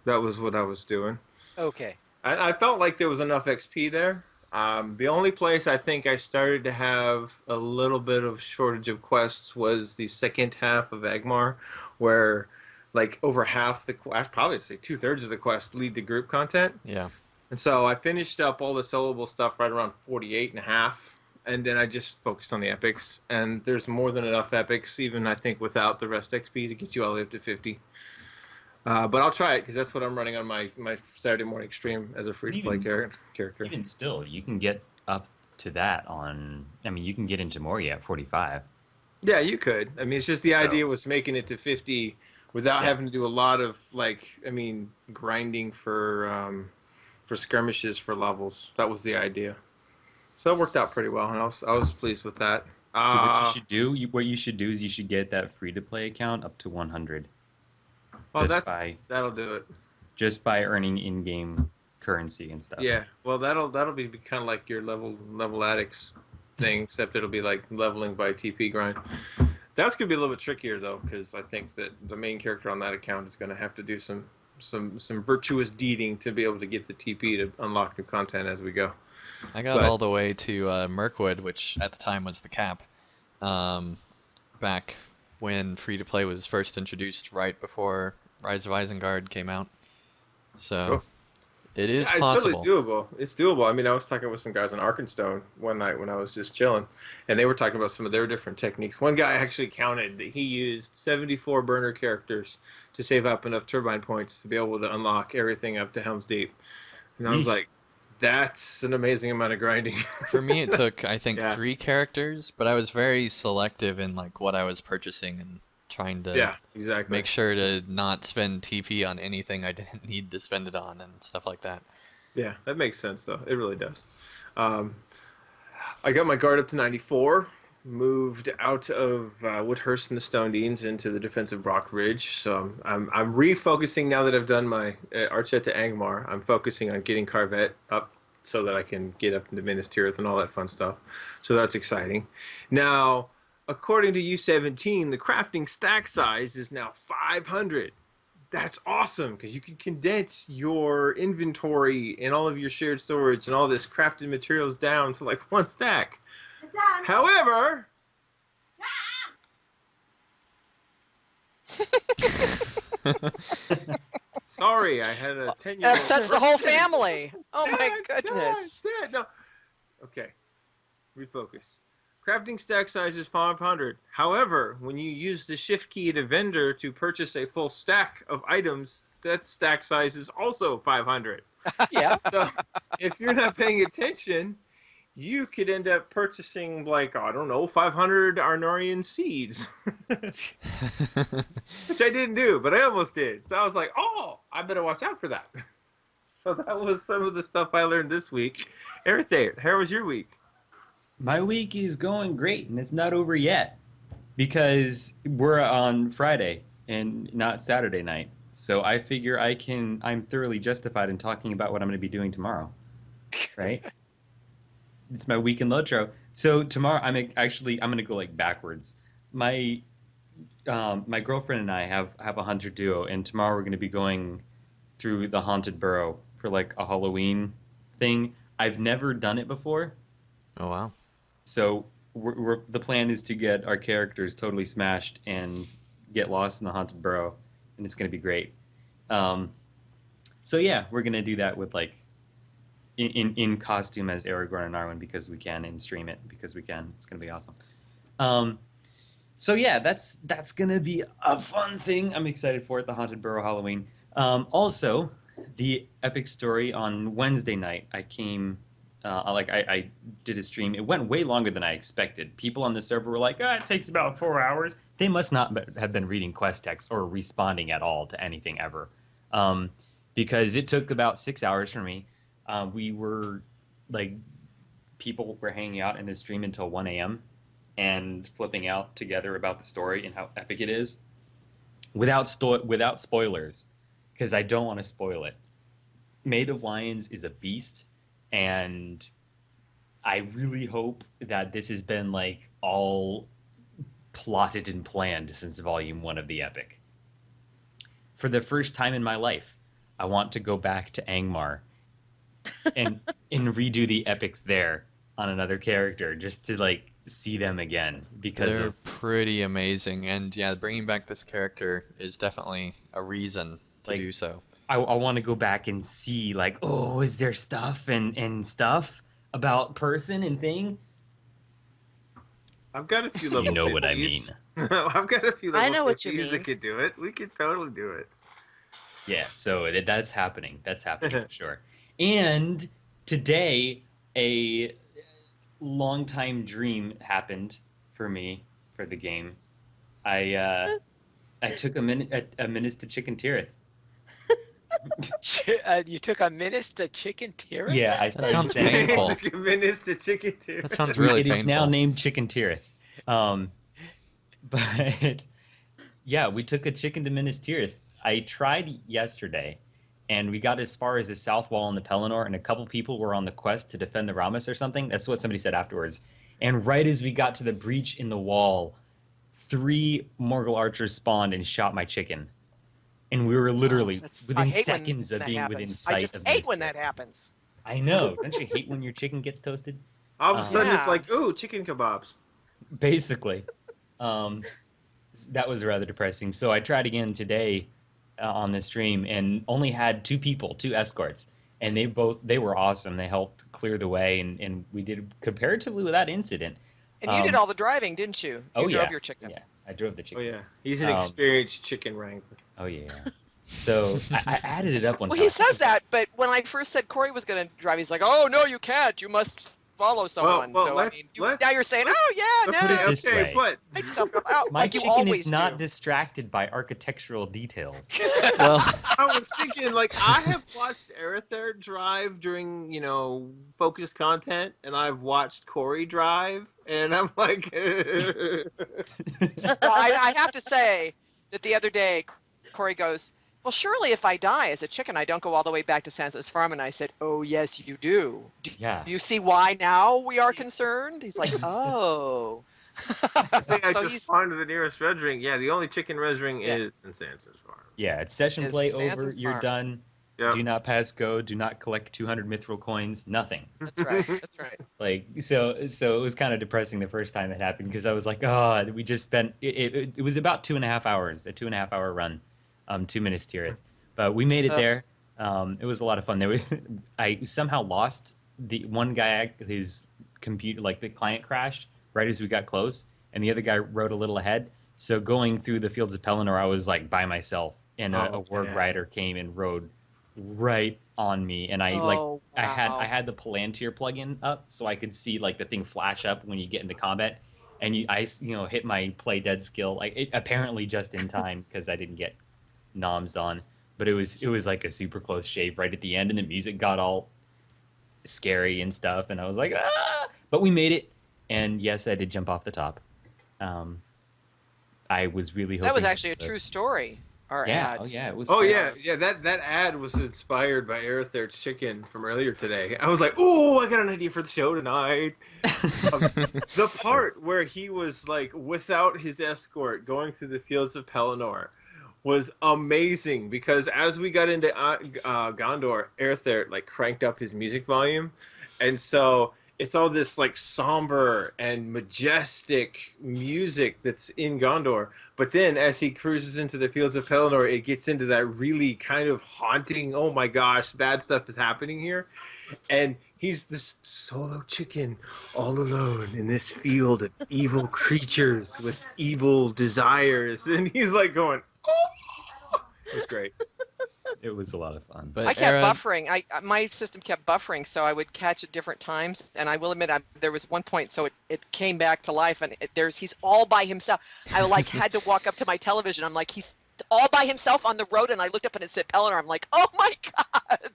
That was what I was doing. Okay. I felt like there was enough XP there. The only place I think I started to have a little bit of shortage of quests was the second half of Agmar, where like over half I'd probably say 2/3 of the quests lead to group content. Yeah. And so I finished up all the soloable stuff right around 48 and a half. And then I just focused on the epics. And there's more than enough epics, even I think without the rest XP, to get you all the way up to 50. But I'll try it because that's what I'm running on my Saturday morning stream as a free-to-play character. Even still, you can get up to that on. I mean, you can get into Moria at 45. Yeah, you could. I mean, it's just the So- idea was making it to 50 without Yeah. having to do a lot of grinding for skirmishes for levels. That was the idea. So it worked out pretty well, and I was pleased with that. So what you should do, what you should do is you should get that free to play account up to 100 well, just by that'll do it. earning in-game currency and stuff. Yeah, well, that'll be kind of like your level addicts thing, except it'll be like leveling by TP grind. That's gonna be a little bit trickier though, because I think that the main character on that account is gonna have to do some virtuous deeding to be able to get the TP to unlock new content as we go. I got all the way to Mirkwood, which at the time was the cap, back when free-to-play was first introduced, right before Rise of Isengard came out. So Cool. it is Yeah, it's possible. totally doable. It's doable. I mean, I was talking with some guys in Arkenstone one night when I was just chilling, and they were talking about some of their different techniques. One guy actually counted that he used 74 burner characters to save up enough turbine points to be able to unlock everything up to Helm's Deep. And I was Yeesh. like, that's an amazing amount of grinding. For me, it took, I think, Yeah. 3 characters, but I was very selective in like what I was purchasing and trying to Yeah, exactly. make sure to not spend TP on anything I didn't need to spend it on and stuff like that. Yeah, that makes sense though. It really does. I got my guard up to 94. Moved out of Woodhurst and the Stone Deans into the defensive Brock Ridge. So I'm refocusing now that I've done my Archette to Angmar. I'm focusing on getting Carvette up so that I can get up into Minas Tirith and all that fun stuff. So that's exciting. Now, according to U17, the crafting stack size is now 500. That's awesome because you can condense your inventory and all of your shared storage and all this crafted materials down to like 1 stack. However, sorry, I had a 10-year-old. That upsets the whole family. Oh my goodness. Dad, no. Okay, refocus. Crafting stack size is 500. However, when you use the shift key at a vendor to purchase a full stack of items, that stack size is also 500. Yeah. So if you're not paying attention, you could end up purchasing like, I don't know, 500 Arnorian seeds, which I didn't do, but I almost did. So I was like, oh, I better watch out for that. So that was some of the stuff I learned this week. Eric, how was your week? My week is going great, and it's not over yet because we're on Friday and not Saturday night. So I figure I'm thoroughly justified in talking about what I'm going to be doing tomorrow, right? It's my week in LOTRO. So tomorrow, I'm going to go like backwards. My girlfriend and I have a hunter duo, and tomorrow we're going to be going through the haunted burrow for like a Halloween thing. I've never done it before, Oh wow. so the plan is to get our characters totally smashed and get lost in the haunted burrow, and it's gonna be great. Um, so yeah, we're gonna do that with like in costume as Aragorn and Arwen because we can, and stream it because we can. It's gonna be awesome. Um, so yeah, that's gonna be a fun thing. I'm excited for it. The Haunted Burrow Halloween. Also, the epic story on Wednesday night. I did a stream. It went way longer than I expected. People on the server were like, "Ah, it takes about 4 hours." They must not have been reading quest text or responding at all to anything ever, because it took about 6 hours for me. We were like, people were hanging out in the stream until 1 a.m. and flipping out together about the story and how epic it is, without spoilers, because I don't want to spoil it. Maid of Lions is a beast, and I really hope that this has been like all plotted and planned since volume 1 of the epic. For the first time in my life, I want to go back to Angmar and redo the epics there on another character just to like see them again because They're of pretty amazing, and yeah, bringing back this character is definitely a reason to Like, do so. I want to go back and see like, oh, is there stuff and stuff about person and thing. I've got a few You level know 50s. what I mean. I've got a few I level know what you 50s that mean. could do it. We could totally do it. Yeah, so that's happening. That's happening for sure. And today, a long-time dream happened for me for the game. I took a Minas to Chicken Tirith. You took a Minas to Chicken Tirith? Yeah, I That started sounds saying painful. It's like a menace to chicken too. That sounds really it is painful. now named Chicken Tirith. But yeah, we took a chicken to Minas Tirith. I tried yesterday, and we got as far as the south wall in the Pelennor, and a couple people were on the quest to defend the Ramus or something. That's what somebody said afterwards. And right as we got to the breach in the wall, 3 Morgul archers spawned and shot my chicken. And we were literally I within hate when seconds of that being within happens. sight I just of hate Minas when Tirith. that happens. I know. Don't you hate when your chicken gets toasted? All of a sudden, it's Yeah. like, ooh, chicken kebabs. Basically. That was rather depressing. So I tried again today on this stream and only had 2 people, 2 escorts. And they were awesome. They helped clear the way, and we did comparatively without incident. And you did all the driving, didn't you? You drove your chicken. Yeah, I drove the Oh chicken. yeah, he's an Um, experienced chicken wrangler. Oh yeah. So I added it up one Well, time. he says that, but when I first said Corey was going to drive, he's like, "Oh no, you can't. You must follow someone." well, so I mean, let's- now you're saying, let's- "Oh yeah, put it no." this way. but Make yourself go out My like you chicken always is not do. distracted by architectural details. Well, I was thinking, like, I have watched Arether drive during, focused content, and I've watched Corey drive, and I'm like, Well, I have to say that the other day, Corey goes, "Well, surely if I die as a chicken, I don't go all the way back to Sansa's farm." And I said, "Oh, yes, you do. Yeah. Do you see why now we are concerned?" He's like, "Oh." I think I So just he's spawned to the nearest res ring. Yeah, the only chicken res ring Yeah. is in Sansa's farm. Yeah, it's session Is play Sansa's over. You're farm. done. Yep. Do not pass go. Do not collect 200 mithril coins. Nothing. that's right. That's right. Like so it was kind of depressing the first time it happened because I was like, oh, we just spent it was about 2.5 hours, a 2.5 hour run, 2 Minas Tirith, but we made it Ugh. there. It was a lot of fun. I somehow lost the one guy, his computer, like the client crashed right as we got close, and the other guy rode a little ahead. So going through the fields of Pelennor, I was like by myself, and a warg yeah. rider came and rode right on me, and I Oh, I wow. had the Palantir plugin up so I could see like the thing flash up when you get into combat, and I hit my play dead skill like it apparently just in time because I didn't get noms on, but it was like a super close shave right at the end, and the music got all scary and stuff, and I was like, ah! But we made it, and yes, I did jump off the top. I was really hoping That was actually a that- true story. Our Yeah, ad. oh yeah, it was. Oh fun. yeah. That ad was inspired by Arether's chicken from earlier today. I was like, oh, I got an idea for the show tonight. The part where he was like without his escort going through the fields of Pelennor was amazing because as we got into Gondor, Aerther like cranked up his music volume, and so it's all this like somber and majestic music that's in Gondor. But then as he cruises into the fields of Pelennor, it gets into that really kind of haunting, oh my gosh, bad stuff is happening here. And he's this solo chicken all alone in this field of evil creatures with evil desires. And he's like going, oh! It was great. It was a lot of fun. But I kept Aaron, buffering. My system kept buffering, so I would catch at different times. And I will admit, there was one point, so it came back to life, and he's all by himself. I like had to walk up to my television. I'm like, he's all by himself on the road, and I looked up and it said Pelennor. I'm like, oh my god.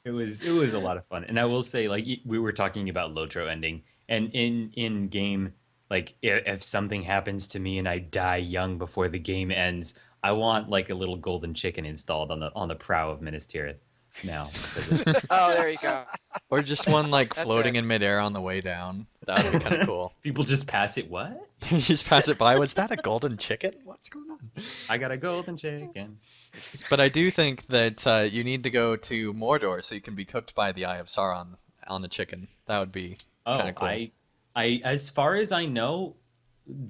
It was a lot of fun, and I will say, like we were talking about LOTRO ending, and in game, like if something happens to me and I die young before the game ends, I want like a little golden chicken installed on the prow of Minas Tirith now. Oh, there you go. or just one like That's floating it. in midair on the way down. That would be kind of cool. People just pass it. What? You just pass it by. Was that a golden chicken? What's going on? I got a golden chicken. But I do think that you need to go to Mordor so you can be cooked by the Eye of Sauron on the chicken. That would be Oh, kind of cool. I as far as I know,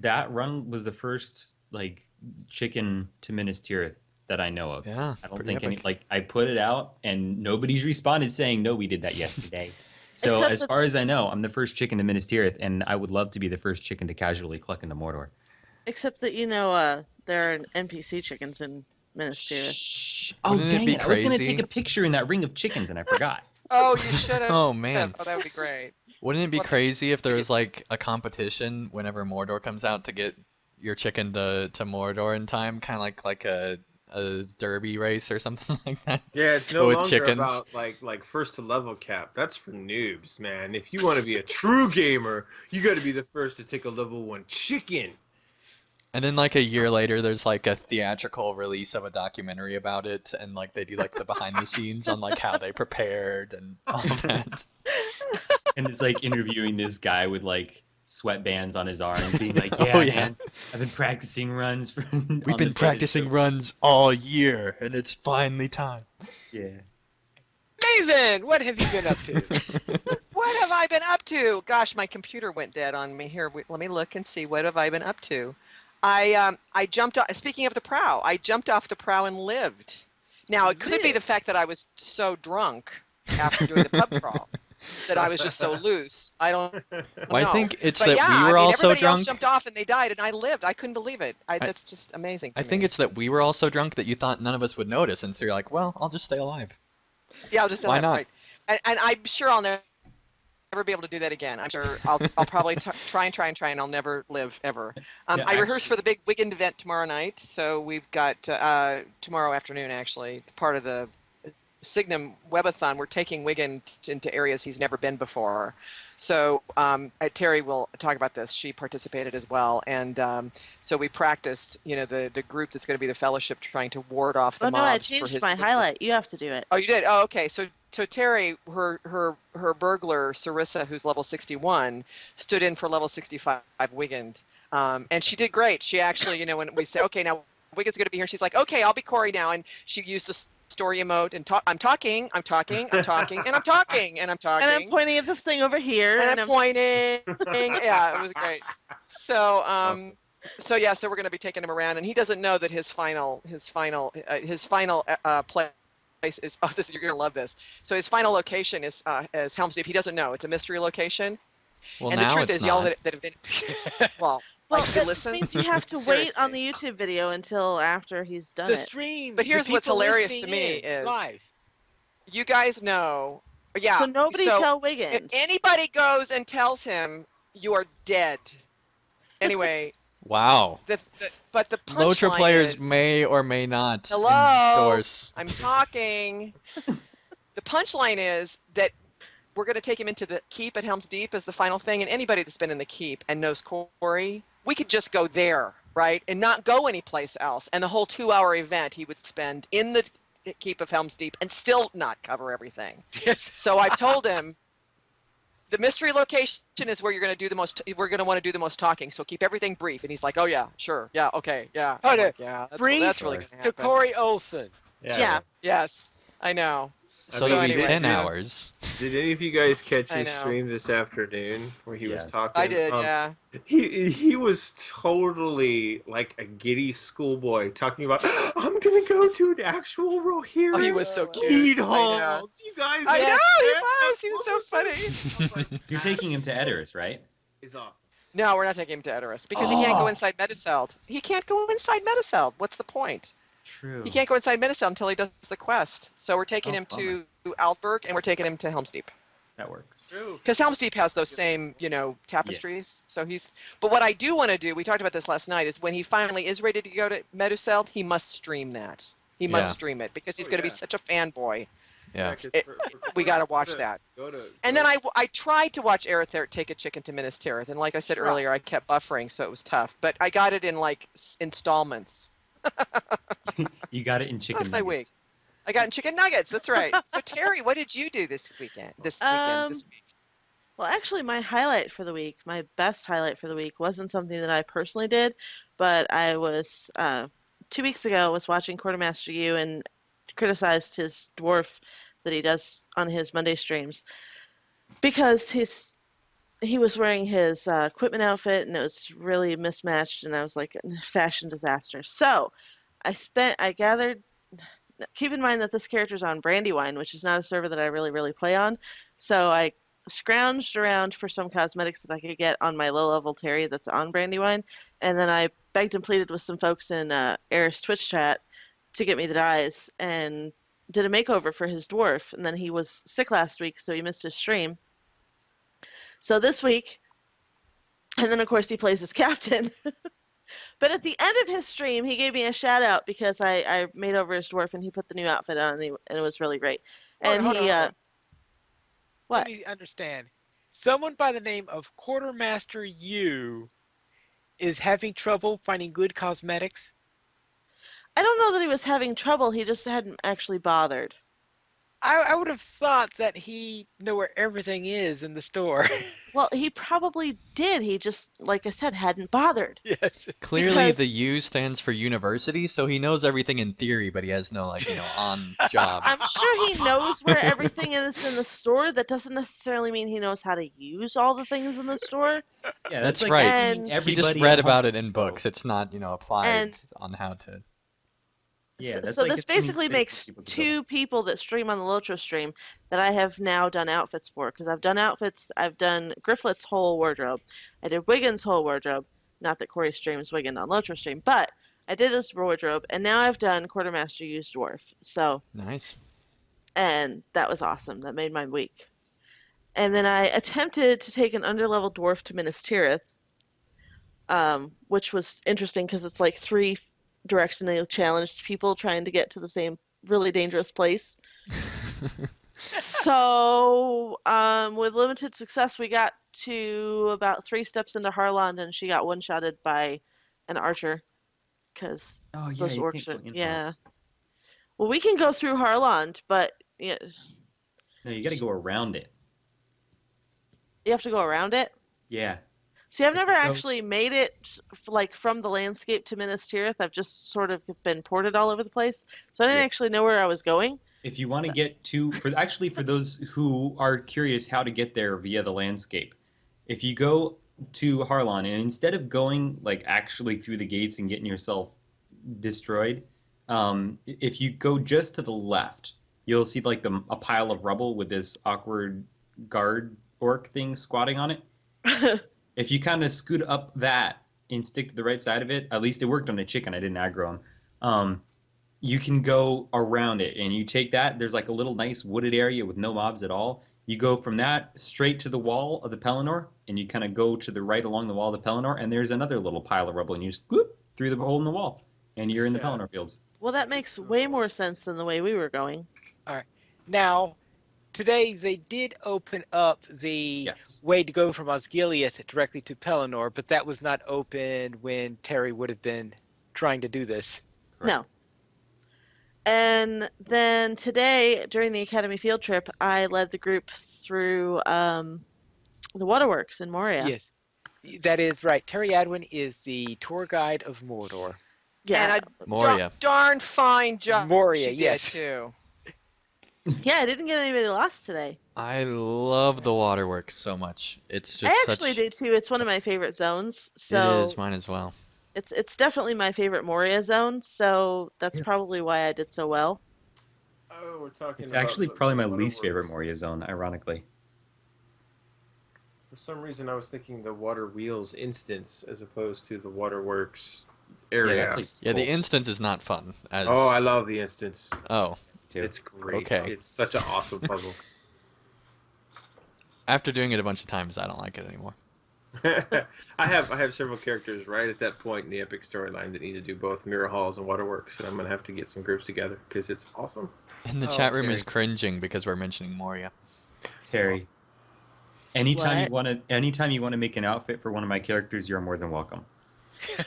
that run was the first like chicken to Minas Tirith that I know of. Yeah, I don't pretty think any epic. like I put it out and nobody's responded saying no, we did that yesterday. So Except as that- far as I know, I'm the first chicken to Minas Tirith, and I would love to be the first chicken to casually cluck into Mordor. Except that there are NPC chickens in Minas Tirith. Shh. Oh Wouldn't it dang be it! I was gonna crazy? take a picture in that ring of chickens and I forgot. Oh, you should have. Oh man, Oh, that would be great. wouldn't it be What- crazy if there was like a competition whenever Mordor comes out to get your chicken to Mordor in time, kind of like a derby race or something like that? Yeah, it's no With longer chickens. about like first to level cap. That's for noobs, man. If you want to be a true gamer, you got to be the first to take a level 1 chicken. And then like a year later, there's like a theatrical release of a documentary about it, and like they do like the behind the scenes on like how they prepared and all that. And it's like interviewing this guy with like sweatbands on his arms, being like, Oh, "Yeah, yeah. man, I've been practicing runs for." We've been practicing runs all year, and it's finally time. Yeah. Nathan, what have you been up to? What have I been up to? Gosh, my computer went dead on me. Here, let me look and see. What have I been up to? I jumped off. Speaking of the prow, I jumped off the prow and lived. Now it could be the fact that I was so drunk after doing the pub crawl that I was just so loose. I don't know. Well, I think it's But that yeah, we were I mean, all so everybody else drunk. jumped off and they died, and I lived. I couldn't believe it. That's just amazing. I to think me. it's that we were all so drunk that you thought none of us would notice, and so you're like, well, I'll just stay alive. Yeah, I'll just Why not? Right. And I'm sure I'll never be able to do that again. I'm sure I'll probably try, and I'll never live ever. Yeah, I rehearse actually- for the big weekend event tomorrow night, so we've got tomorrow afternoon actually part of the Signum Webathon. We're taking Wigan into areas he's never been before. So Terry will talk about this. She participated as well, and so we practiced. You know, the group that's going to be the fellowship trying to ward off the Oh no, I mobs for changed his my highlight. You have to do it. Oh, you did? Oh, okay. So Terry, her burglar, Sarissa, who's level 61, stood in for level 65 Wigand. And she did great. She actually, you know, when we said, okay, now Wigand's going to be here, she's like, okay, I'll be Corey now. And she used the story emote and I'm talking, and I'm talking, and I'm talking. And I'm pointing at this thing over here. And I'm pointing. Yeah, it was great. So, Awesome. so yeah, so we're going to be taking him around, and he doesn't know that his final place is. Oh, this you're going to love this. So his final location is Helm's Deep. He doesn't know. It's a mystery location. Well, And the now truth it's is, y'all not. that have been well, Well, like, you that just listen. means you have to wait on the Seriously. YouTube video until after he's done The it. stream. But here's the what's people hilarious listening to me in is- live. You guys know. Yeah. So nobody tell If Wiggins. anybody goes and tells him you are dead. Anyway, Wow. but the LOTRO punchline players is, may or may not Hello? endorse. I'm talking. The punchline is that we're going to take him into the keep at Helm's Deep as the final thing, and anybody that's been in the keep and knows Corey, we could just go there, right, and not go anyplace else. And the whole 2-hour event he would spend in the keep of Helm's Deep and still not cover everything. Yes. So I told him, The mystery location is where you're going to do the most. We're going to want to do the most talking. So keep everything brief. And he's like, "Oh yeah, sure, yeah, okay, yeah." Oh, I'm no. like, "Yeah, that's Brief really Sure. going to to happen." Corey Olson. Yeah. Yes, I know. So I it'll mean, be anyway, 10 did, hours. did any of you guys catch I his know. stream this afternoon where he was Yes. I talking? did, yeah. He was totally like a giddy schoolboy talking about I'm gonna go to an actual Oh, he Rohirrim was so Oh, cute. mead I know. hall. Do you guys I know. Yes. He understand that was. He was so conversation? funny. I'm like, You're taking him to Edoras, right? is awesome. No, we're not taking him to Edoras because he can't go Oh, inside Mediceld. He can't go inside Mediceld. What's the point? True. He can't go inside Mediceld until he does the quest. So we're taking him bummer. to Altberg and we're taking him to Helm's Deep. That works. true. Because Helm's Deep has those same, tapestries. So he's. But what I do want to do, we talked about this last night, is when he finally is ready to go to Meduseld, he must stream that. He must Yeah. stream it because he's Oh, going to be yeah. such a fanboy. Yeah. 'Cause It- for we got to Corey watch to that. Go to, And go then I tried to watch Aerith take a chicken to Minas Tirith, and like I said Sure. earlier, I kept buffering, so it was tough. But I got it in like installments. You got it in chicken That's my nuggets. week. I got in chicken nuggets. That's right. So Terry, what did you do this weekend? This week. Well, actually, my highlight for the week, my best highlight for the week, wasn't something that I personally did, but I was 2 weeks ago was watching Quartermaster U and criticized his dwarf that he does on his Monday streams because he was wearing his equipment outfit and it was really mismatched, and I was like, fashion disaster. So I gathered. Keep in mind that this character's on Brandywine, which is not a server that I really play on. So I scrounged around for some cosmetics that I could get on my low-level Terry that's on Brandywine, and then I begged and pleaded with some folks in Eris Twitch chat to get me the dyes and did a makeover for his dwarf. And then he was sick last week, so he missed his stream. So this week, and then of course he plays as captain. But at the end of his stream, he gave me a shout out because I made over his dwarf and he put the new outfit on, and it was really great. And Hold on, he, hold on. what? Let me understand. Someone by the name of Quartermaster U is having trouble finding good cosmetics. I don't know that he was having trouble. He just hadn't actually bothered. I would have thought that he knew where everything is in the store. Well, he probably did. He just, like I said, hadn't bothered. Yes. Clearly, the Because- U stands for university, so he knows everything in theory, but he has no, on job. I'm sure he knows where everything is in the store. That doesn't necessarily mean he knows how to use all the things in the store. Yeah, That's like right. asking And- He just everybody read at about Home it in Depot. books. It's not, applied And- on how to. Yeah, that's So like this assuming basically critical makes people to go two people that stream on the LOTRO stream that I have now done outfits for. Because I've done outfits, I've done Grifflet's whole wardrobe. I did Wiggins' whole wardrobe. Not that Corey streams Wiggin on LOTRO stream, but I did his wardrobe. And now I've done Quartermaster U's dwarf. So, Nice. and that was awesome. That made my week. And then I attempted to take an underlevel dwarf to Minas Tirith, which was interesting because it's like three directionally challenged people trying to get to the same really dangerous place. So, with limited success, we got to about 3 steps into Harland, and she got one-shotted by an archer because Oh yeah, those you orcs can't are, go in yeah. Well, we can go through Harland, but yeah, No, you got to go around it. you have to go around it. Yeah. See, I've If never you go- actually made it like from the landscape to Minas Tirith. I've just sort of been ported all over the place, so I didn't Yeah. actually know where I was going. If you want to So- get to, for those who are curious how to get there via the landscape, if you go to Harlan and instead of going like actually through the gates and getting yourself destroyed, if you go just to the left, you'll see like a pile of rubble with this awkward guard orc thing squatting on it. If you kind of scoot up that and stick to the right side of it, at least it worked on a chicken. I didn't aggro him. You can go around it and you take that. There's like a little nice wooded area with no mobs at all. You go from that straight to the wall of the Pelennor, and you kind of go to the right along the wall of the Pelennor, and there's another little pile of rubble, and you just whoop through the hole in the wall, and you're in the Yeah. Pelennor fields. Well, that makes way more sense than the way we were going. Now, today they did open up the Yes. way to go from Osgiliath directly to Pelennor, but that was not open when Terry would have been trying to do this. No. And then today, during the Academy field trip, I led the group through The Waterworks in Moria. Yes, that is right. Terry Adwin is the tour guide of Mordor. Yeah. And a Moria. darn fine job Moria, she did yes. too. Yeah, I didn't get anybody lost today. I love the waterworks so much. It's just I actually such. do too. It's one of my favorite zones. It So is mine as well. it's definitely my favorite Moria zone. So that's probably why I did so well. Oh, we're talking It's about actually the probably my least favorite waterworks. Moria zone, ironically. For some reason, I was thinking the Water Wheels instance as opposed to the Waterworks Yeah, area. that place is Yeah, cool the instance is not fun. As Oh, I love the instance. oh, too. It's great. Okay. It's such an awesome puzzle. after doing it a bunch of times, I don't like it anymore. I have several characters right at that point in the epic storyline that need to do both Mirror Halls and Waterworks, and I'm gonna have to get some groups together because it's awesome. And the Oh, chat room is Terry. cringing because we're mentioning Moria. Terry, What? anytime you want to make an outfit for one of my characters, you're more than welcome.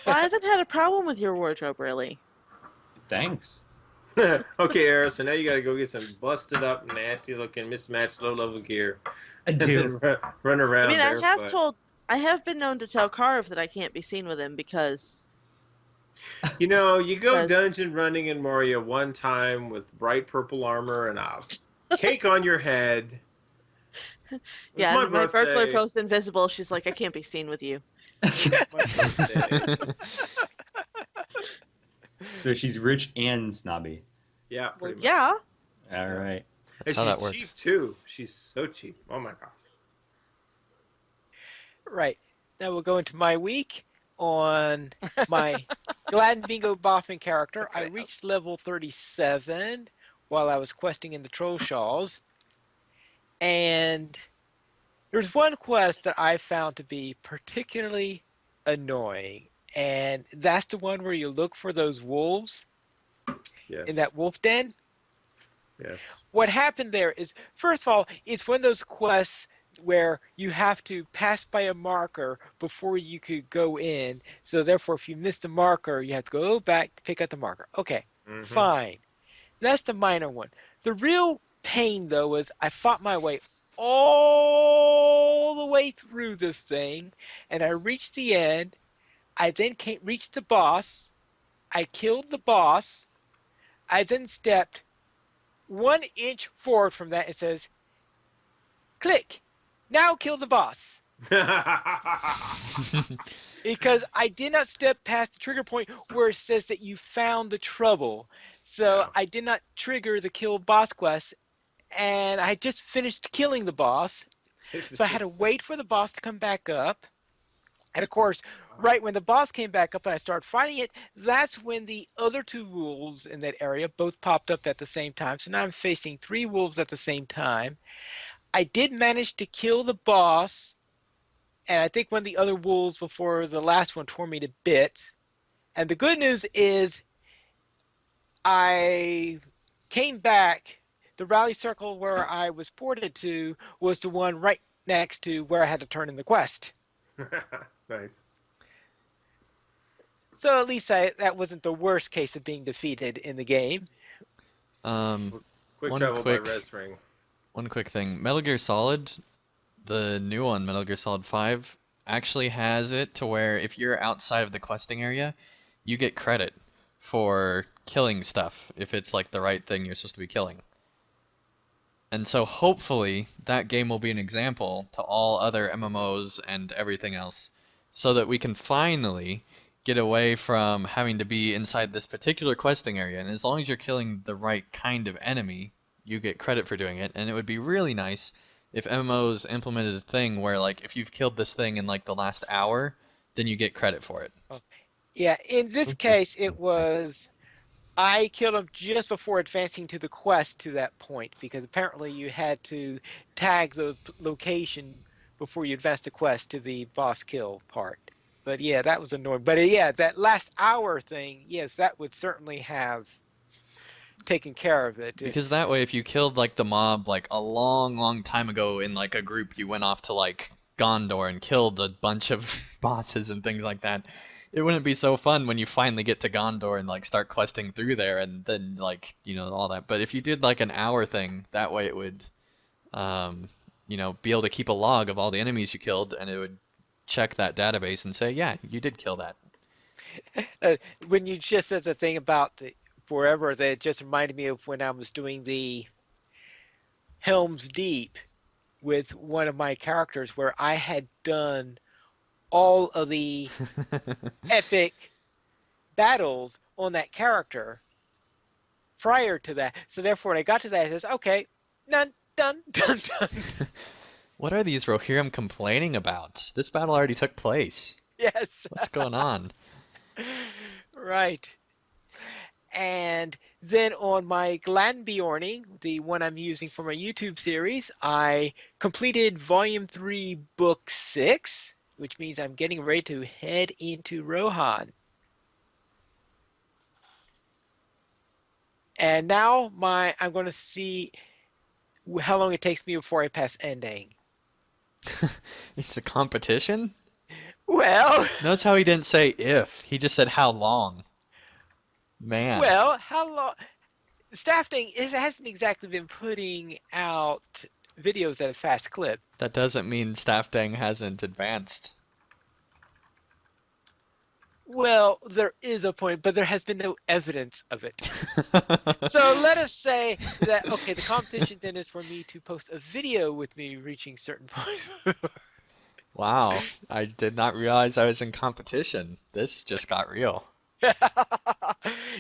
Well, I haven't had a problem with your wardrobe really. Thanks. Okay, Arrow. So now you gotta go get some busted up, nasty looking, mismatched, low level gear, I and do. then run around I mean, barefoot. I have been known to tell Carve that I can't be seen with him because You know, you go Because- dungeon running in Moria one time with bright purple armor and a cake on your head. It was yeah, my and my burglar birthday. post invisible. She's like, I can't be seen with you. My birthday. So she's rich and snobby. Yeah, Well, pretty much. yeah. All right. And how she's that works. cheap too. She's so cheap. Oh my gosh. Right. Now we'll go into my week on my Glad Bingo Boffin character. I reached level 37 while I was questing in the Troll Shawls. And there's one quest that I found to be particularly annoying. And that's the one where you look for those wolves Yes. in that wolf den. Yes. What happened there is, first of all, it's one of those quests where you have to pass by a marker before you could go in. So therefore, if you miss the marker, you have to go back, pick up the marker. Okay, Mhm. fine. That's the minor one. The real pain, though, was I fought my way all the way through this thing, and I reached the end. I then reached the boss. I killed the boss. I then stepped 1 inch forward from that. It says, click. Now kill the boss. Because I did not step past the trigger point where it says that you found the trouble. So Yeah. I did not trigger the kill boss quest. And I had just finished killing the boss. So I had to wait for the boss to come back up. And of course, right when the boss came back up and I started fighting it, that's when the other two wolves in that area both popped up at the same time. So now I'm facing 3 wolves at the same time. I did manage to kill the boss, and I think one of the other wolves before the last one tore me to bits. And the good news is I came back. The rally circle where I was ported to was the one right next to where I had to turn in the quest. Nice. So at least that wasn't the worst case of being defeated in the game. Quick One travel quick- by res ring. One quick thing. Metal Gear Solid, the new one, Metal Gear Solid 5, actually has it to where if you're outside of the questing area, you get credit for killing stuff if it's like the right thing you're supposed to be killing. And so hopefully that game will be an example to all other MMOs and everything else so that we can finally get away from having to be inside this particular questing area. And as long as you're killing the right kind of enemy, you get credit for doing it. And it would be really nice if MMOs implemented a thing where like if you've killed this thing in like the last hour, then you get credit for it. Yeah, in this case, it was I killed him just before advancing to the quest to that point because apparently you had to tag the location before you advance the quest to the boss kill part. But yeah, that was annoying. But yeah, that last hour thing, yes, that would certainly have taken care of it. Because that way, if you killed like the mob like a long, long time ago in like a group, you went off to like Gondor and killed a bunch of bosses and things like that. It wouldn't be so fun when you finally get to Gondor and like start questing through there and then like all that. But if you did like an hour thing, that way it would be able to keep a log of all the enemies you killed, and it would check that database and say, yeah, you did kill that. Uh, when you just said the thing about the forever, that just reminded me of when I was doing the Helm's Deep with one of my characters, where I had done all of the epic battles on that character prior to that. So therefore, when I got to that, it says, okay, none, done, done, done. What are these Rohirrim complaining about? This battle already took place. Yes, What's going on? right. And then on my Glanbjorning, the one I'm using for my YouTube series, I completed Volume 3, Book 6, which means I'm getting ready to head into Rohan. And now I'm going to see how long it takes me before I pass ending. It's a competition? Well, Notice how he didn't say if, he just said how long. Man, well, how long? Staffing it hasn't exactly been putting out videos at a fast clip. that doesn't mean Staff Dang hasn't advanced. Well, there is a point, but there has been no evidence of it. So let us say that, okay, the competition then is for me to post a video with me reaching certain points. Wow, I did not realize I was in competition. This just got real.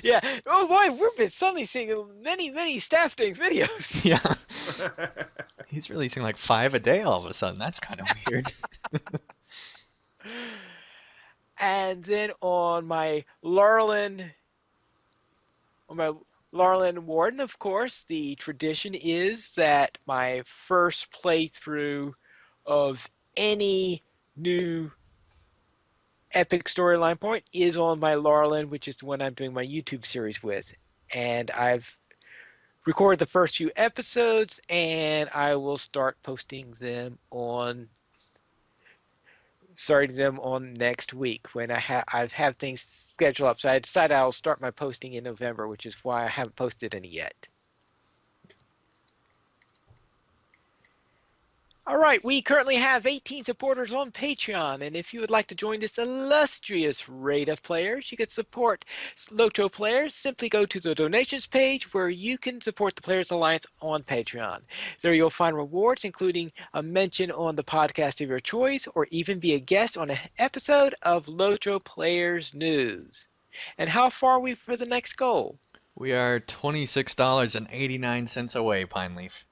Yeah. Oh boy, we've been suddenly seeing many, many staff doing videos. Yeah, he's releasing like 5 a day all of a sudden. That's kind of weird. And then on my Larlin Warden, of course, the tradition is that my first playthrough of any new epic storyline point is on my Larlin, which is the one I'm doing my YouTube series with. And I've recorded the first few episodes, and I will start posting them on next week when I've had things scheduled up. So I decided I'll start my posting in November, which is why I haven't posted any yet. All right, we currently have 18 supporters on Patreon, and if you would like to join this illustrious raid of players, you can support LOTRO players. Simply go to the donations page where you can support the Players Alliance on Patreon. There you'll find rewards, including a mention on the podcast of your choice, or even be a guest on an episode of LOTRO Players News. And how far are we for the next goal? We are $26.89 away, Pineleaf.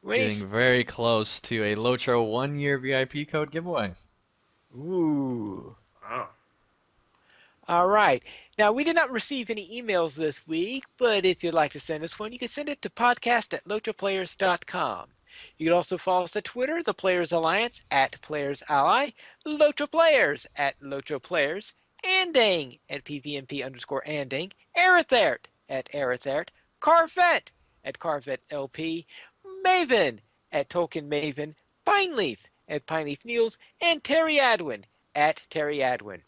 Getting very close to a LOTRO 1-year VIP code giveaway. Ooh. Wow. All right. Now, we did not receive any emails this week, but if you'd like to send us one, you can send it to podcast@lotroplayers.com. You can also follow us at Twitter, the Players Alliance, @PlayersAlly, LOTRO Players, @LOTROPlayers, Andang, @PVMP_Andang, Arithert, @Arithert, Carvet, @CarvetLP, Maven, @Tolkien Maven, Pineleaf, @Pineleaf Niels, and Terry Adwin, @Terry Adwin.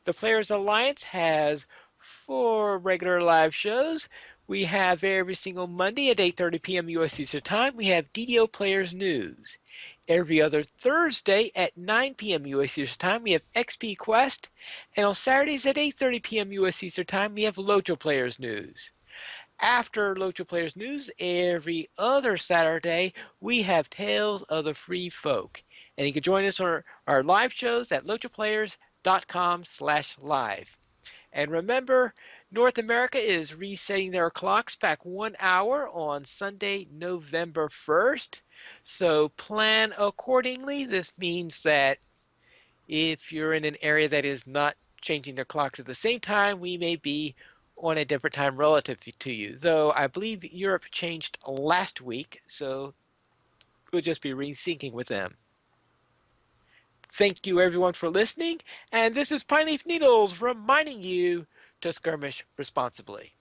The Players Alliance has 4 regular live shows. We have every single Monday at 8:30 p.m. U.S. Eastern Time. We have DDO Players News. Every other Thursday at 9 p.m. U.S. Eastern Time, we have XP Quest. And on Saturdays at 8:30 p.m. U.S. Eastern Time, we have LOTRO Players News. After LOTRO Players News, every other Saturday, we have Tales of the Free Folk. And you can join us on our live shows at LOTROPlayers.com/live. And remember, North America is resetting their clocks back 1 hour on Sunday, November 1st. So plan accordingly. This means that if you're in an area that is not changing their clocks at the same time, we may be on a different time relative to you. Though I believe Europe changed last week, so we'll just be resyncing with them. Thank you everyone for listening, and this is Pineleaf Needles reminding you to skirmish responsibly.